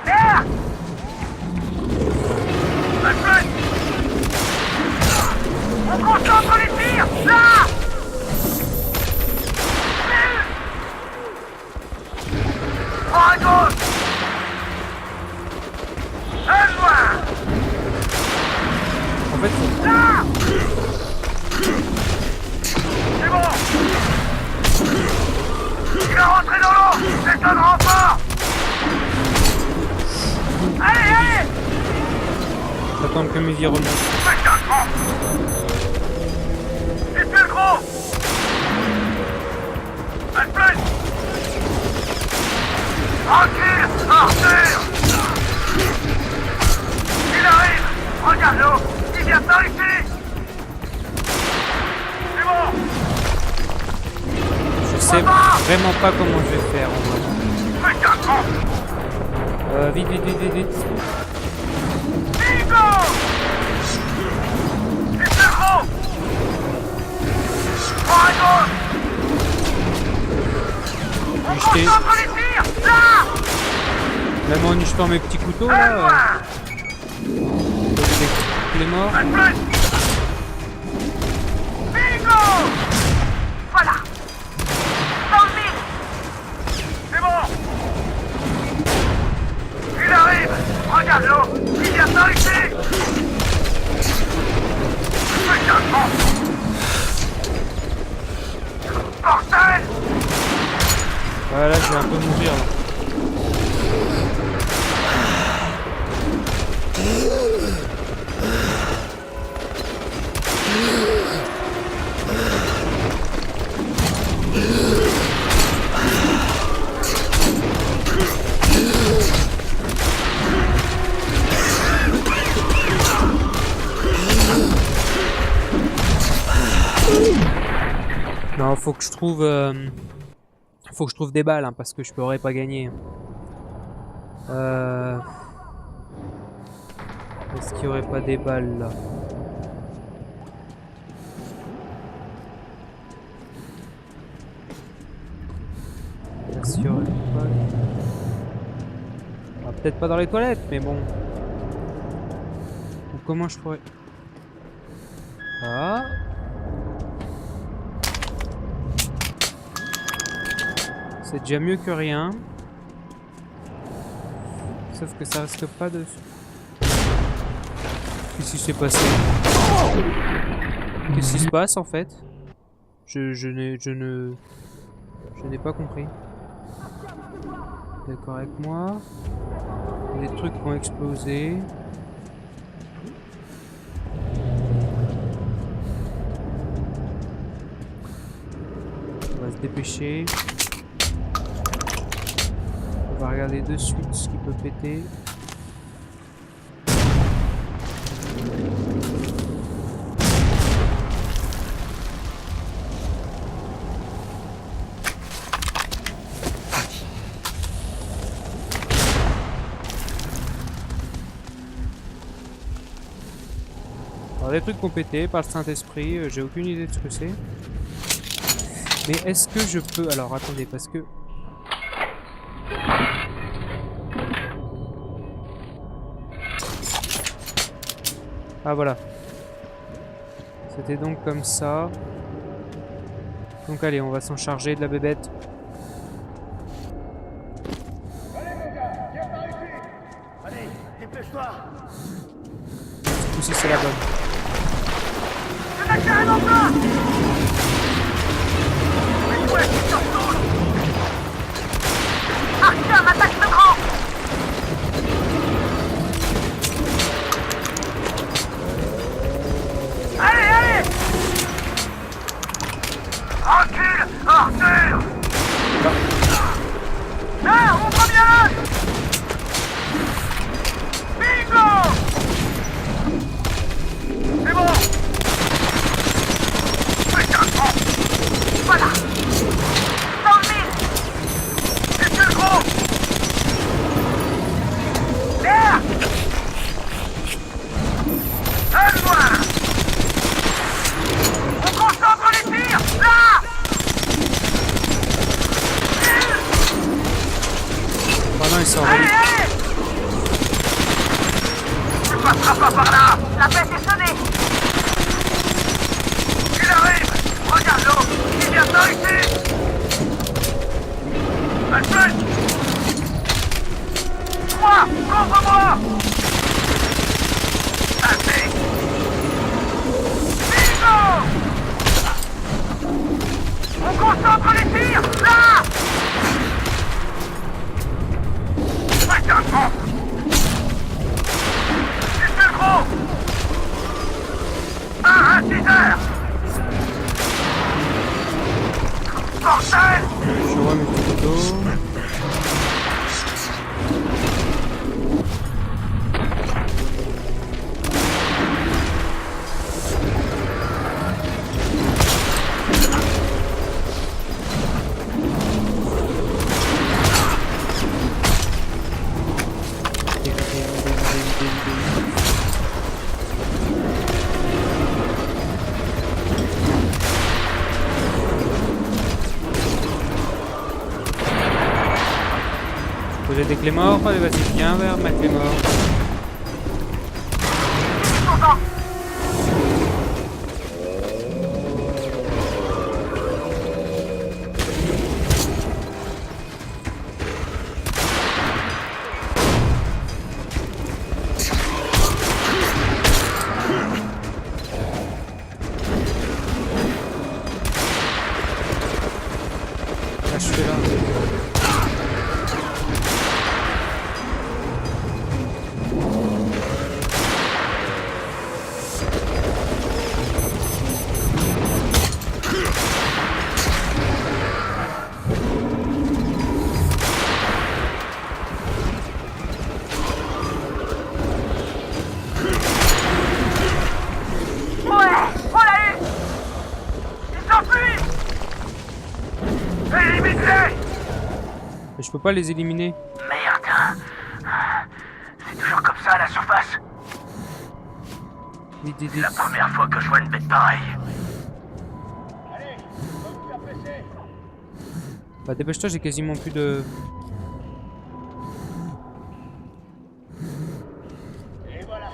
Air! Alfred! On concentre les tirs! Là! À gauche! Un loin! En fait, Là! C'est bon! Il va rentrer dans l'eau! C'est un renfort! Allez, allez! j'attends que mes vies remontent. Putain de monstre! C'est le gros! Alfred! Tranquille, Arthur! Il arrive! Regarde-le! Il vient par ici! C'est bon! Je sais vraiment pas comment je vais faire. Putain de monstre! Vite, vite, vite, vite, vite. Bingo! C'est le gros! 3 à gauche! On Lui jeter. concentre les tirs! Là! Même en jetant mes petits couteaux là. Il est mort. Bingo! Voilà! Dans le mille! C'est bon! Il arrive! Regarde l'eau! Il vient par ici! Putain de monstre! Bordel! Voilà, je vais un peu mourir là. Non, faut que je trouve des balles hein, parce que je pourrais pas gagner. Est-ce qu'il y aurait pas des balles là? Est-ce qu'il y aurait pas... Ah, peut-être pas dans les toilettes, mais bon. Ou comment je pourrais... Ah. C'est déjà mieux que rien. Sauf que ça risque pas de... Qu'est-ce qui s'est passé? Qu'est-ce qui se passe en fait? Je n'ai pas compris. D'accord avec moi. Des trucs qui ont explosé. On va se dépêcher. On va regarder de suite ce qui peut péter. Alors des trucs qui ont pété par le Saint-Esprit, j'ai aucune idée de ce que c'est. Mais est-ce que je peux... Alors attendez, parce que... Ah voilà. C'était donc comme ça. Donc allez, on va s'en charger de la bébête. Allez, dépêche-toi! Ou si c'est la bonne. Je n'ai carrément pas! Mais ouais, tu sursautes! Arkham, attaque le grand! Allez, allez! Recule, Arthur! Là, on prend bien l'œil! Bingo! C'est bon! Putain de con! Voilà! Dans le mille! C'est plus gros! Merde! Donne-moi! On concentre les tirs! Là! Pardon, il sort. Allez, allez! Tu passeras pas par là! La bête est sonnée! Il arrive! Regarde l'eau! Il vient par ici! Alfred! Moi! Contre moi! Assez! Bingo! On concentre les tirs! Là! Putain de con! C'est plus gros! Un inciseur! Bordel! Je vois mes petits couteaux. des clés morts. Allez, vas-y, viens vers ma clé mort. Ah, je suis là. Mais je peux pas les éliminer. Merde. C'est toujours comme ça à la surface. C'est la première fois que je vois une bête pareille. Bah dépêche-toi, j'ai quasiment plus de... Et voilà.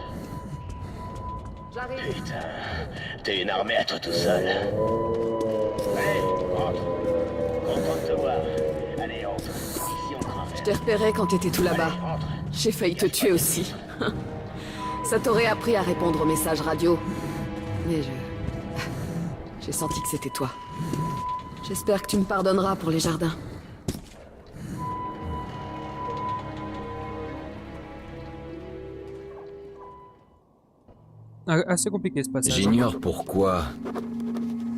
J'arrive. Putain, t'es une armée à toi tout seul. Allez, rentre. Content de te voir. Allez, entre. Ici, on travaille. Je t'ai repéré quand t'étais tout là-bas. Allez, rentre. J'ai failli te tuer aussi. Ça t'aurait appris à répondre aux messages radio. Mais j'ai senti que c'était toi. J'espère que tu me pardonneras pour les jardins. Assez compliqué ce passage. J'ignore pourquoi,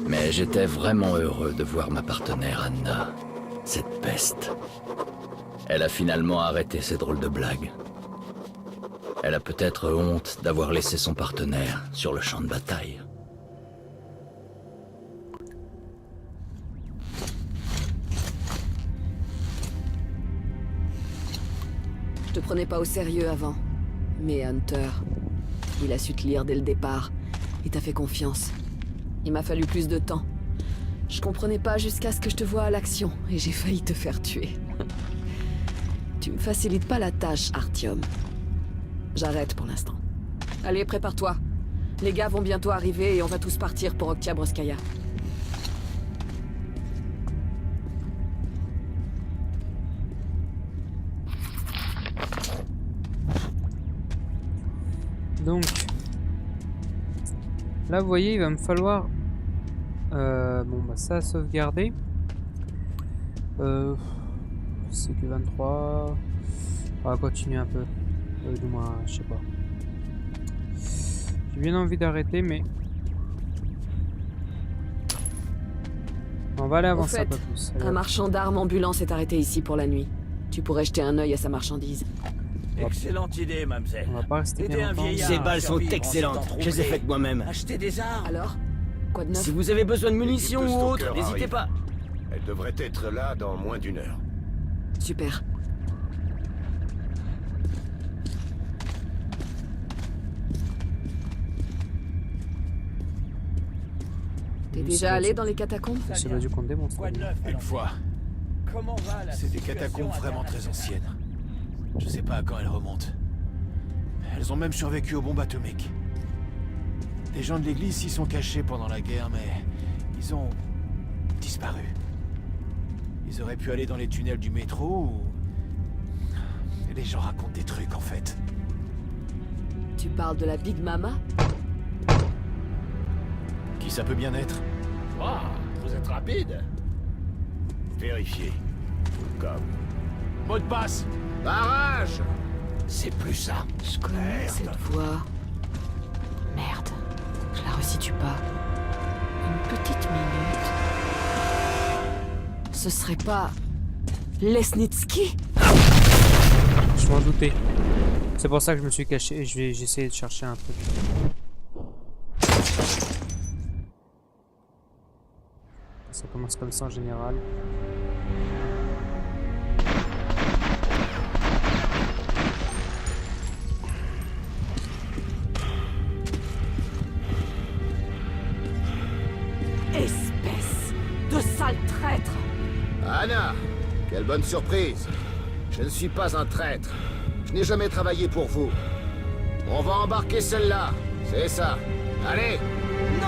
mais j'étais vraiment heureux de voir ma partenaire Anna. Cette peste. Elle a finalement arrêté ces drôles de blagues. Elle a peut-être honte d'avoir laissé son partenaire sur le champ de bataille. Je te prenais pas au sérieux avant. Mais Hunter, il a su te lire dès le départ. Il t'a fait confiance. Il m'a fallu plus de temps. Je comprenais pas jusqu'à ce que je te voie à l'action, et j'ai failli te faire tuer. Tu me facilites pas la tâche, Artyom. J'arrête pour l'instant. Allez, prépare-toi. Les gars vont bientôt arriver et on va tous partir pour Oktyabrskaya. Donc, là vous voyez, il va me falloir bon bah ça sauvegarder. C'est que 23. On va continuer un peu. Du moins, je sais pas. J'ai bien envie d'arrêter, mais on va aller avancer un peu plus. Allez, un marchand d'armes ambulant s'est arrêté ici pour la nuit. Tu pourrais jeter un œil à sa marchandise. Excellente idée, mademoiselle. on va pas rester Aider bien un longtemps. vieillard Ces à balles sont survivre en excellentes. s'étant Je les ai trouvé. faites moi-même. Acheter des armes. Alors? Quoi de neuf? Si vous avez besoin de L'équipe munitions de ou autre, stalkers n'hésitez arrive. pas. Elle devrait être là dans moins d'1 heure. Super. T'es déjà allé dans les catacombes? C'est pas du qu'on démontre. Quoi de neuf, Une alors? fois. Comment va la C'est des situation catacombes à vraiment Bernard? très anciennes. Je sais pas à quand elles remontent. Elles ont même survécu aux bombes atomiques. Des gens de l'église s'y sont cachés pendant la guerre, mais ils ont disparu. Ils auraient pu aller dans les tunnels du métro ou... Et les gens racontent des trucs en fait. Tu parles de la Big Mama? Qui ça peut bien être? Ah, vous êtes rapide. Vérifiez. Comme. Mot de passe! Barrage. C'est plus ça. Je connais cette voix. Merde. Je la resitue pas. Une petite minute. Ce serait pas... Lesnitsky? Je m'en doutais. C'est pour ça que je me suis caché et j'ai essayé de chercher un truc. Ça commence comme ça en général. Espèce de sale traître! Anna, quelle bonne surprise. Je ne suis pas un traître. Je n'ai jamais travaillé pour vous. On va embarquer celle-là. C'est ça. Allez! Non!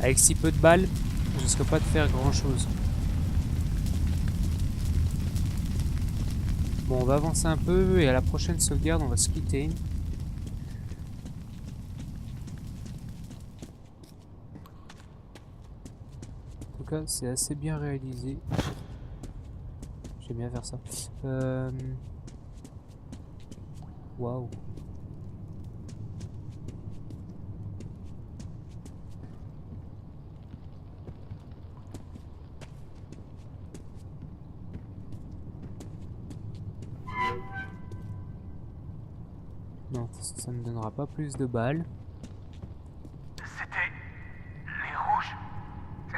Avec si peu de balles, je risque pas de faire grand chose. Bon, on va avancer un peu et à la prochaine sauvegarde, on va se quitter. En tout cas, c'est assez bien réalisé. J'aime bien faire ça. Waouh. Non, ça ne me donnera pas plus de balles. C'était les rouges. Le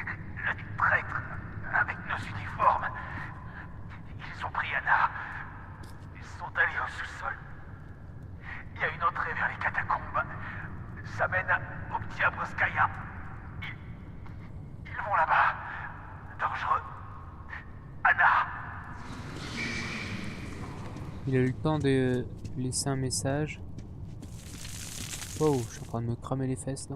traître avec nos uniformes. Ils ont pris Anna. Ils sont allés au sous-sol. Il y a une entrée vers les catacombes. Ça mène au petit Abroskaya. Ils vont là-bas. Dangereux. Anna. Il a eu le temps de laisser un message. Wow, je suis en train de me cramer les fesses là.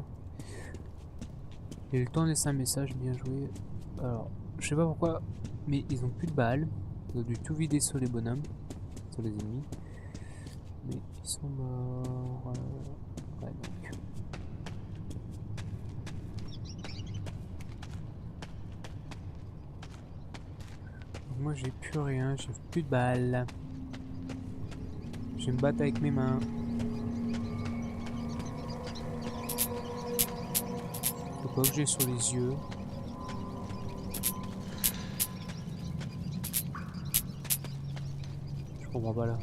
Il a eu le temps de laisser un message, bien joué. Alors, je sais pas pourquoi, mais ils ont plus de balles. Ils ont dû tout vider sur les bonhommes, sur les ennemis. Mais ils sont morts. Ouais, donc. Moi j'ai plus rien, j'ai plus de balles. Je vais me battre avec mes mains. Faut pas que j'ai sur les yeux. Je comprends pas là.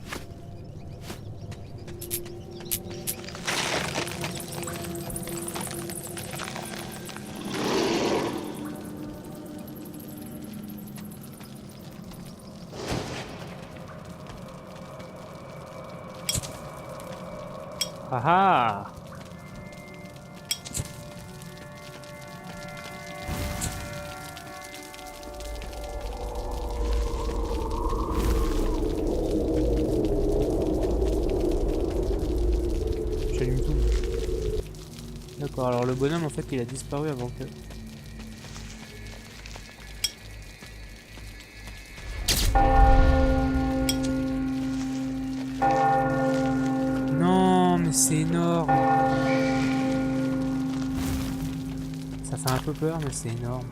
Ah ah! J'allume tout. D'accord, alors le bonhomme en fait il a disparu avant que... C'est énorme. Ça fait un peu peur, mais c'est énorme.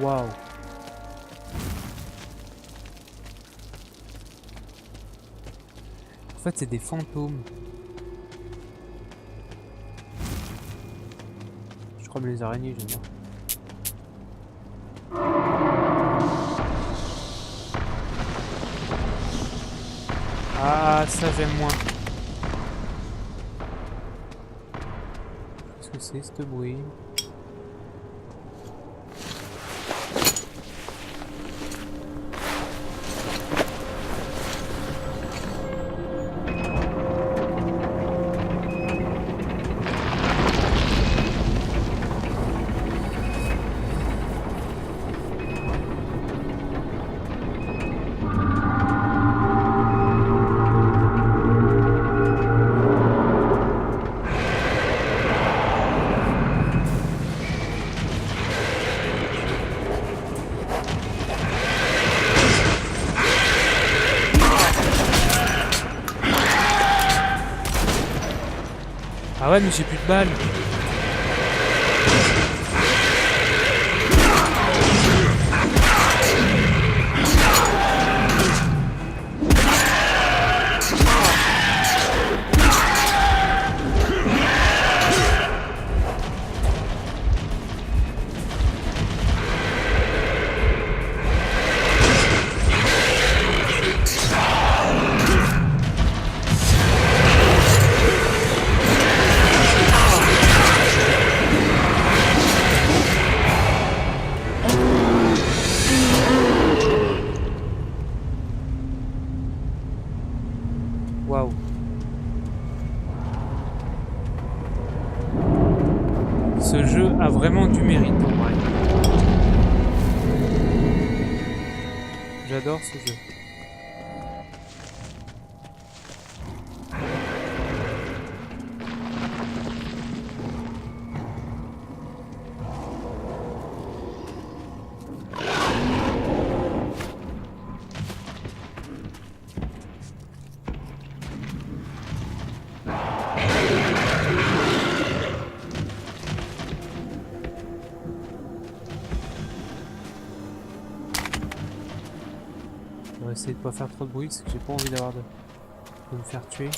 Waouh. En fait, c'est des fantômes. Je crois que les araignées, j'aime bien. Ah, ça j'aime moins. Qu'est-ce que c'est ce bruit? Ah ouais, mais j'ai plus de balles. j'adore ce jeu. On va essayer de pas faire trop de bruit parce que j'ai pas envie d'avoir de me faire tuer.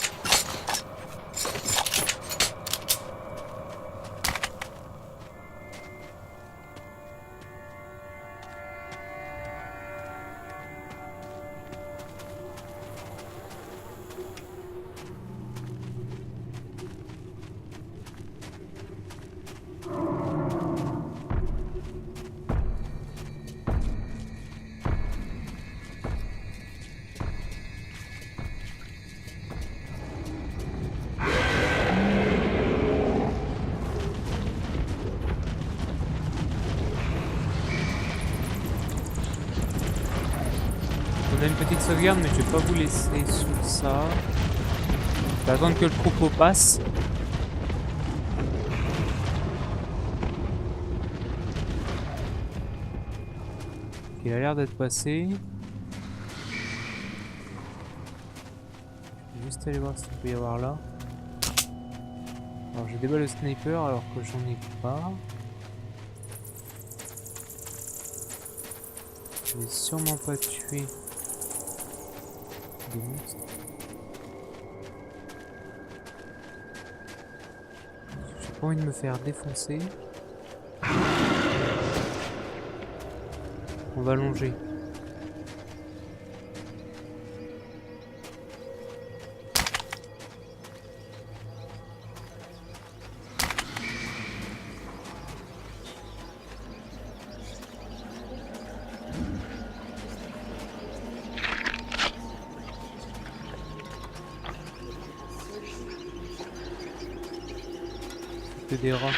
On a une petite sauvegarde, mais je vais pas vous laisser sous ça. Je vais attendre que le troupeau passe. Il a l'air d'être passé. Je vais juste aller voir ce qu'il peut y avoir là. Alors j'ai des balles de sniper alors que j'en ai pas. Je vais sûrement pas tuer des monstres. J'ai pas envie de me faire défoncer. On va longer. Que des rats.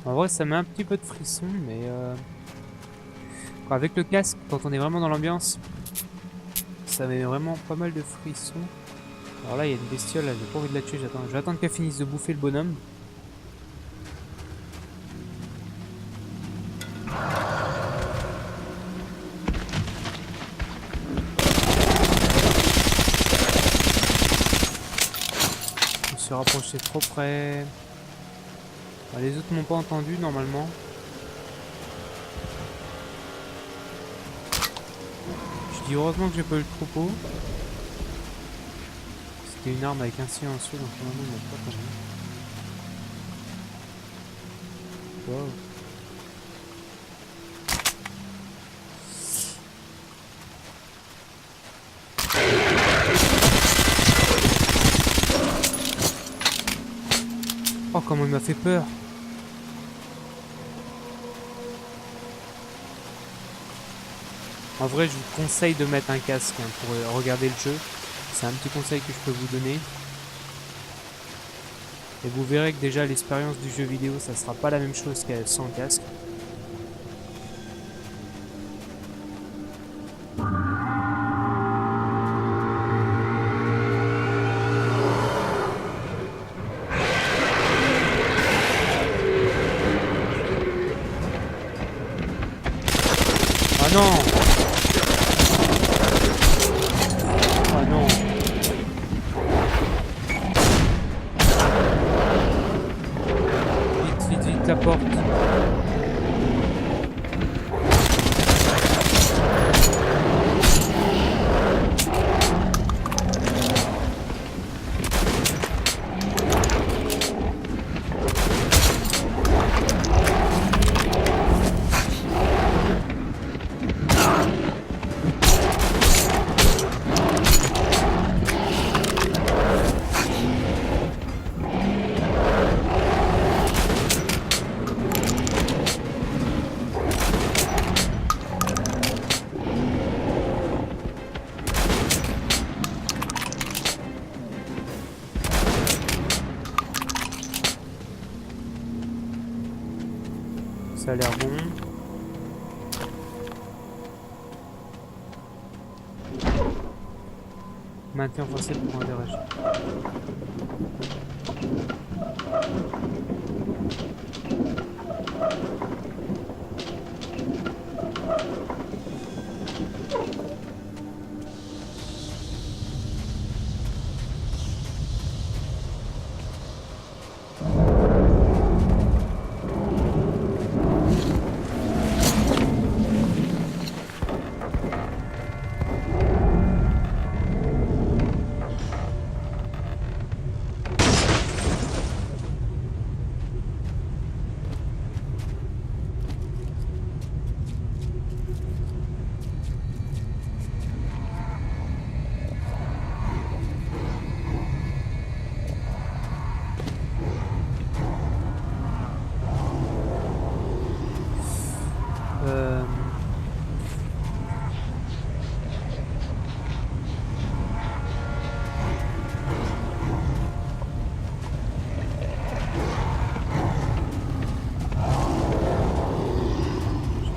En vrai ça met un petit peu de frisson mais avec le casque quand on est vraiment dans l'ambiance ça met vraiment pas mal de frissons. Alors là il y a une bestiole, j'ai pas envie de la tuer, je vais attendre qu'elle finisse de bouffer le bonhomme. Je me suis rapproché trop près. Les autres m'ont pas entendu normalement. Je dis heureusement que j'ai pas eu le troupeau. C'était une arme avec un silencieux donc normalement il m'a pas entendu. Wow. Oh comment il m'a fait peur. En vrai je vous conseille de mettre un casque hein, pour regarder le jeu. C'est un petit conseil que je peux vous donner. Et vous verrez que déjà l'expérience du jeu vidéo ça sera pas la même chose qu'elle sans casque. Ah non! Ah non! Vite, vite, vite, la porte! Ça a l'air bon. Maintien forcé pour interagir.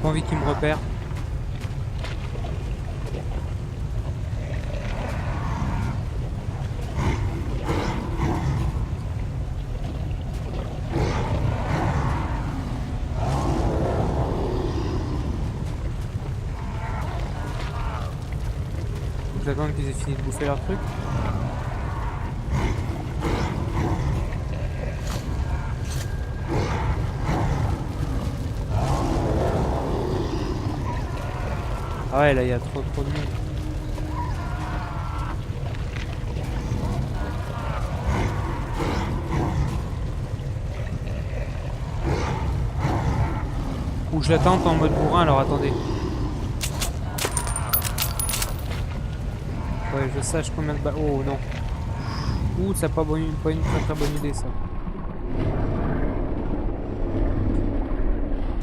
Pas envie qu'il me repère. Faut attendre qu'ils aient fini de bouffer leur truc. Ah ouais, là il y a trop de monde. Ou je l'attends en mode bourrin, alors attendez. Ouais, je sache combien de balles. Oh non. Ouh, ça pas une très très bonne idée ça.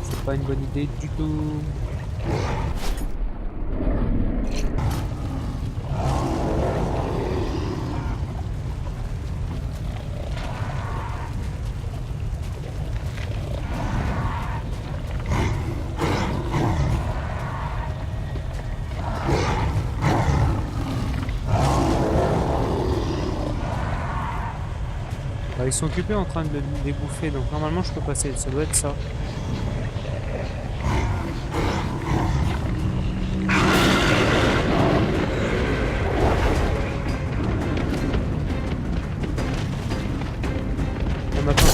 C'est pas une bonne idée du tout. Ils sont occupés en train de les bouffer, donc normalement je peux passer, ça doit être ça. Et maintenant,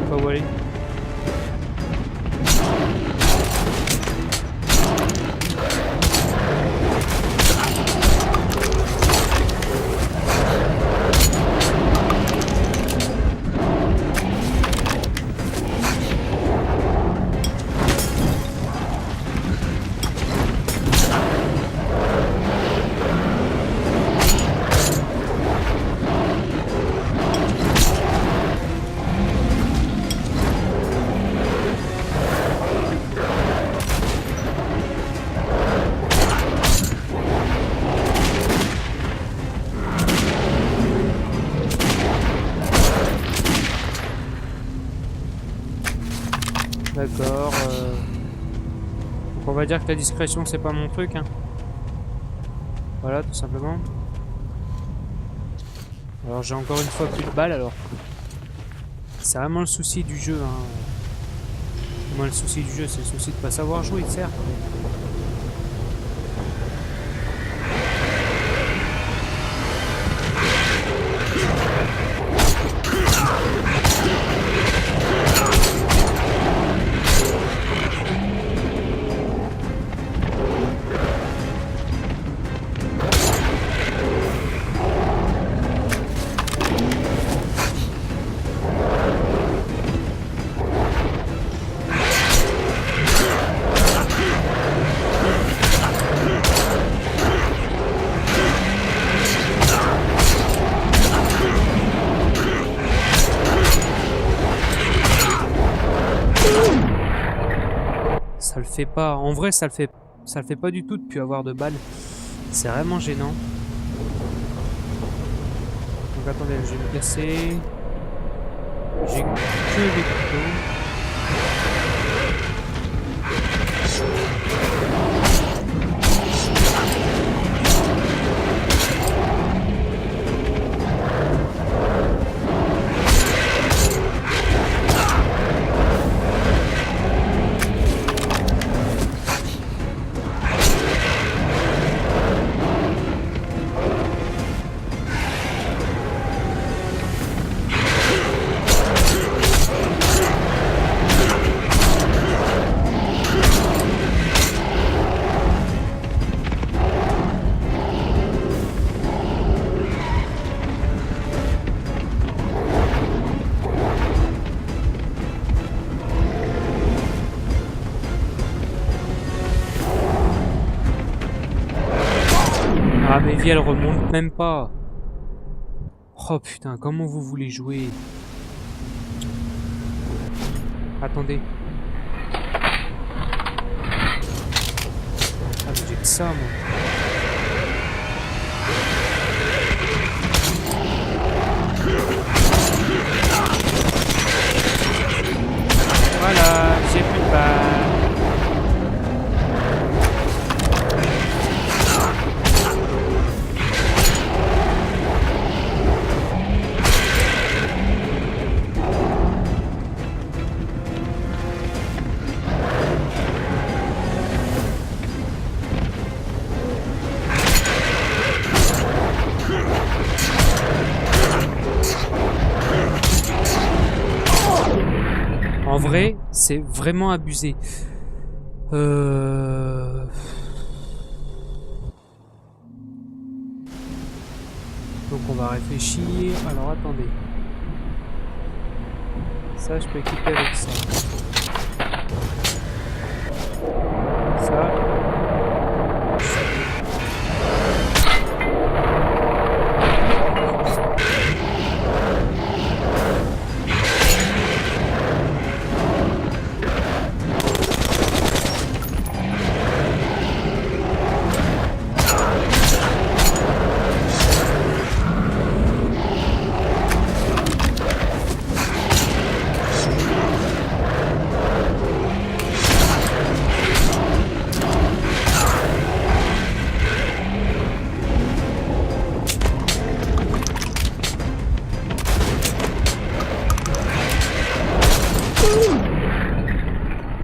pas où aller. D'accord. Donc on va dire que la discrétion c'est pas mon truc. Hein. Voilà, tout simplement. Alors j'ai encore une fois plus de balles alors. C'est vraiment le souci du jeu. Hein. Moi le souci du jeu c'est le souci de pas savoir jouer, certes. Ça le fait pas. En vrai, ça le fait pas du tout de plus avoir de balles. C'est vraiment gênant. Donc attendez, je vais me casser. J'ai que des couteaux. Ah mais vie elle remonte même pas. Oh putain, comment vous voulez jouer? Attendez. Ah mais j'ai que ça moi. Voilà, j'ai plus de balles. En vrai, c'est vraiment abusé. Donc on va réfléchir. Alors attendez. Ça, je peux équiper avec ça. Ça.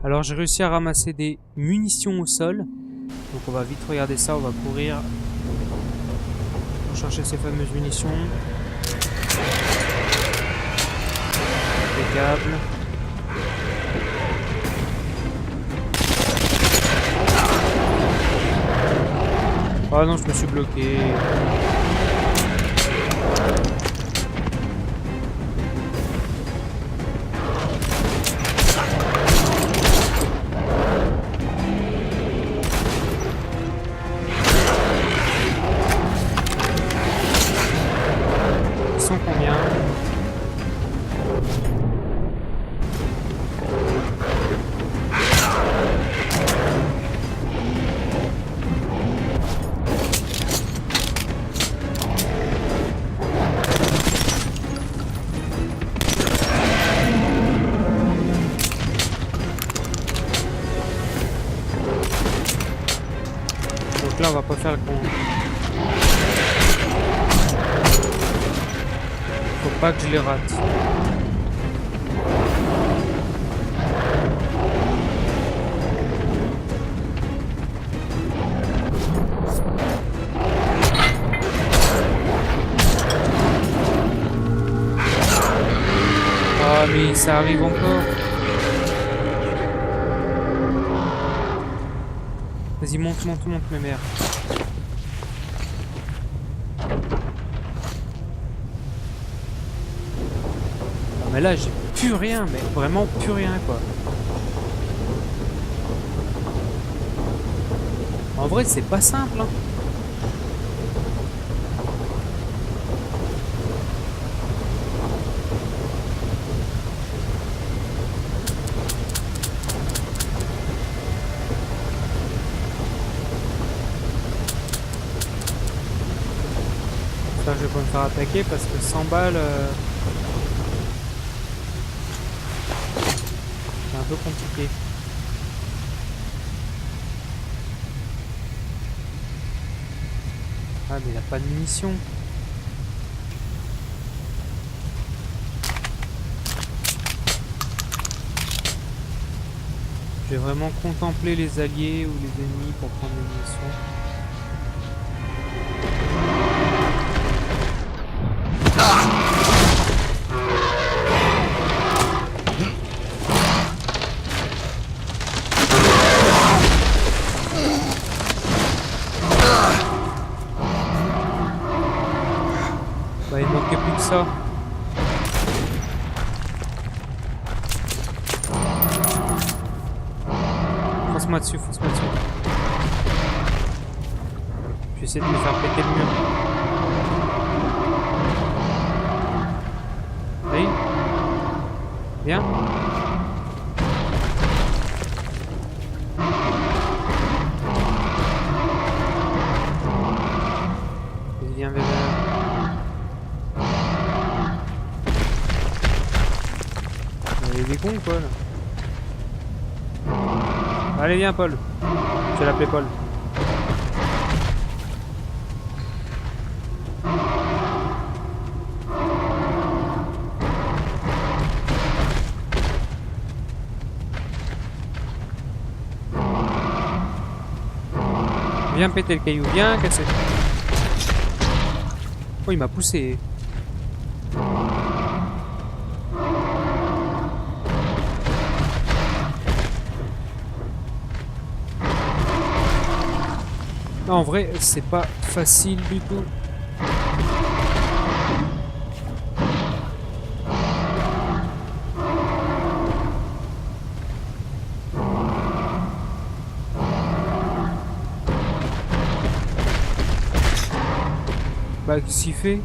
Alors j'ai réussi à ramasser des munitions au sol. Donc on va vite regarder ça, on va courir pour chercher ces fameuses munitions. Impeccable. Oh non, je me suis bloqué. Combien? Donc là on va pas faire le con. Faut pas que je les rate. Ah mais ça arrive encore. Vas-y, monte, monte, monte, mes mères. Mais là j'ai plus rien, mais vraiment plus rien quoi. En vrai c'est pas simple hein. J'espère que je vais pas me faire attaquer parce que 100 balles... peu compliqué. Ah mais il a pas de munitions. Je vais vraiment contempler les alliés ou les ennemis pour prendre des munitions. Bah il manquait plus que ça. Fonce-moi dessus, fonce-moi dessus. Je vais essayer de me faire péter le mur. Oui. Viens. Vas-y, viens, viens, viens. Il est des cons quoi là. Allez viens Paul. Je vais l'appeler Paul. Viens péter le caillou, viens casser. Oh il m'a poussé. Non, en vrai, c'est pas facile du tout. Bah, qu'est-ce qu'il fait?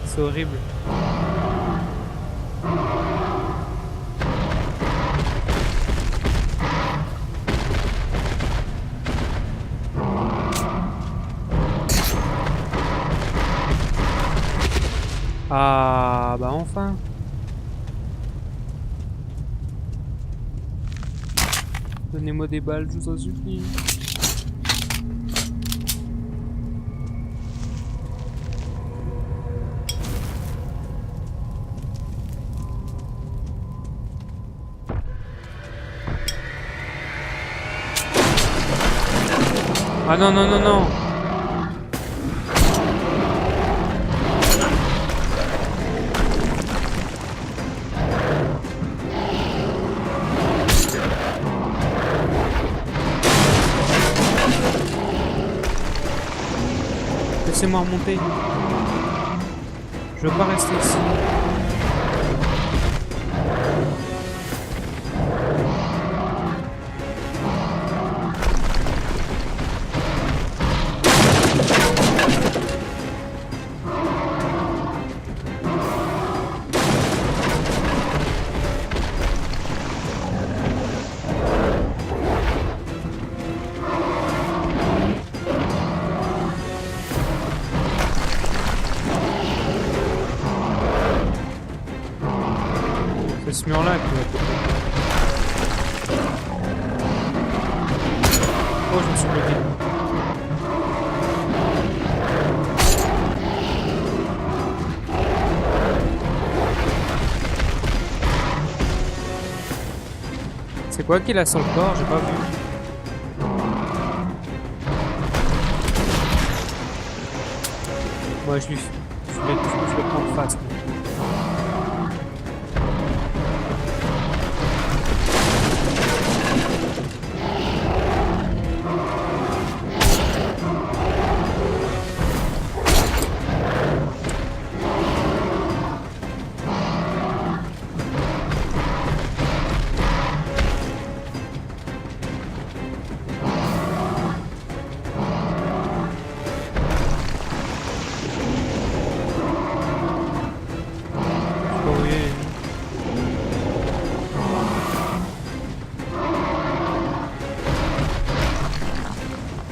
C'est horrible. Ah bah enfin. Donnez-moi des balles, je vous en supplie. Ah non, non, non, non. Laissez-moi remonter. Je veux pas rester ici. Ce mur-là qui va péter. Oh, je me suis bloqué. C'est quoi qu'il a sur le corps? J'ai pas vu. Moi, je le prends en face.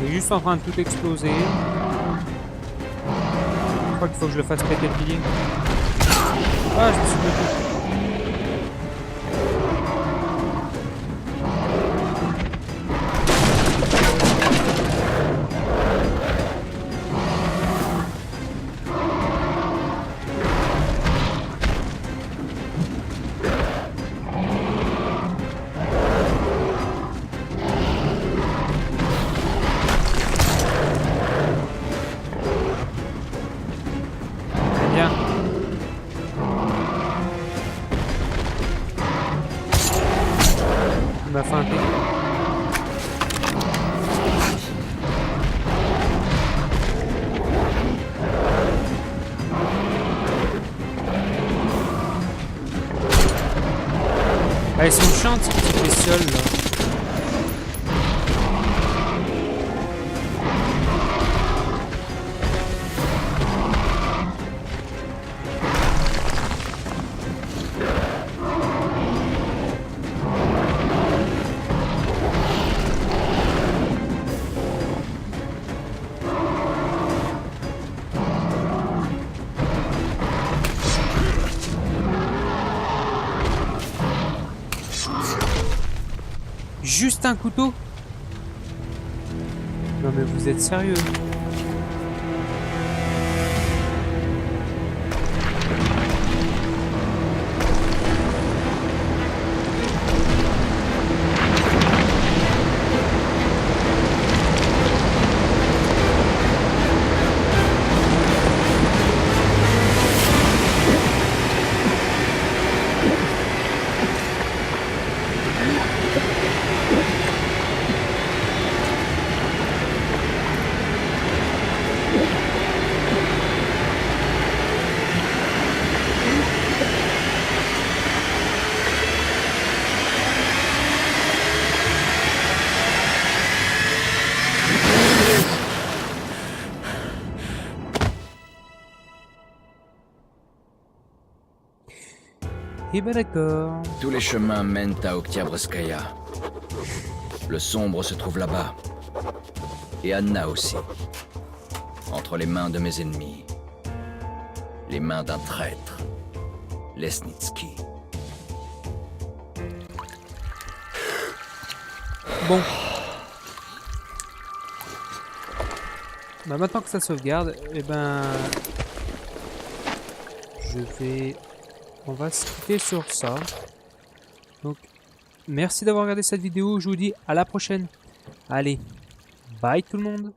Il est juste en train de tout exploser. Je crois qu'il faut que je le fasse péter le pilier. Ah, je me suis bloqué. Bien. Il m'a feinté. Ah, ils sont chiantes ces petites bestioles là. Juste un couteau? Non mais vous êtes sérieux? Eh ben d'accord. Tous les chemins mènent à Oktyabrskaya. Le sombre se trouve là-bas. Et Anna aussi. Entre les mains de mes ennemis. Les mains d'un traître. Lesnitsky. Bon. Bah maintenant que ça sauvegarde, eh ben... On va se quitter sur ça. Donc, merci d'avoir regardé cette vidéo. Je vous dis à la prochaine. Allez, bye tout le monde.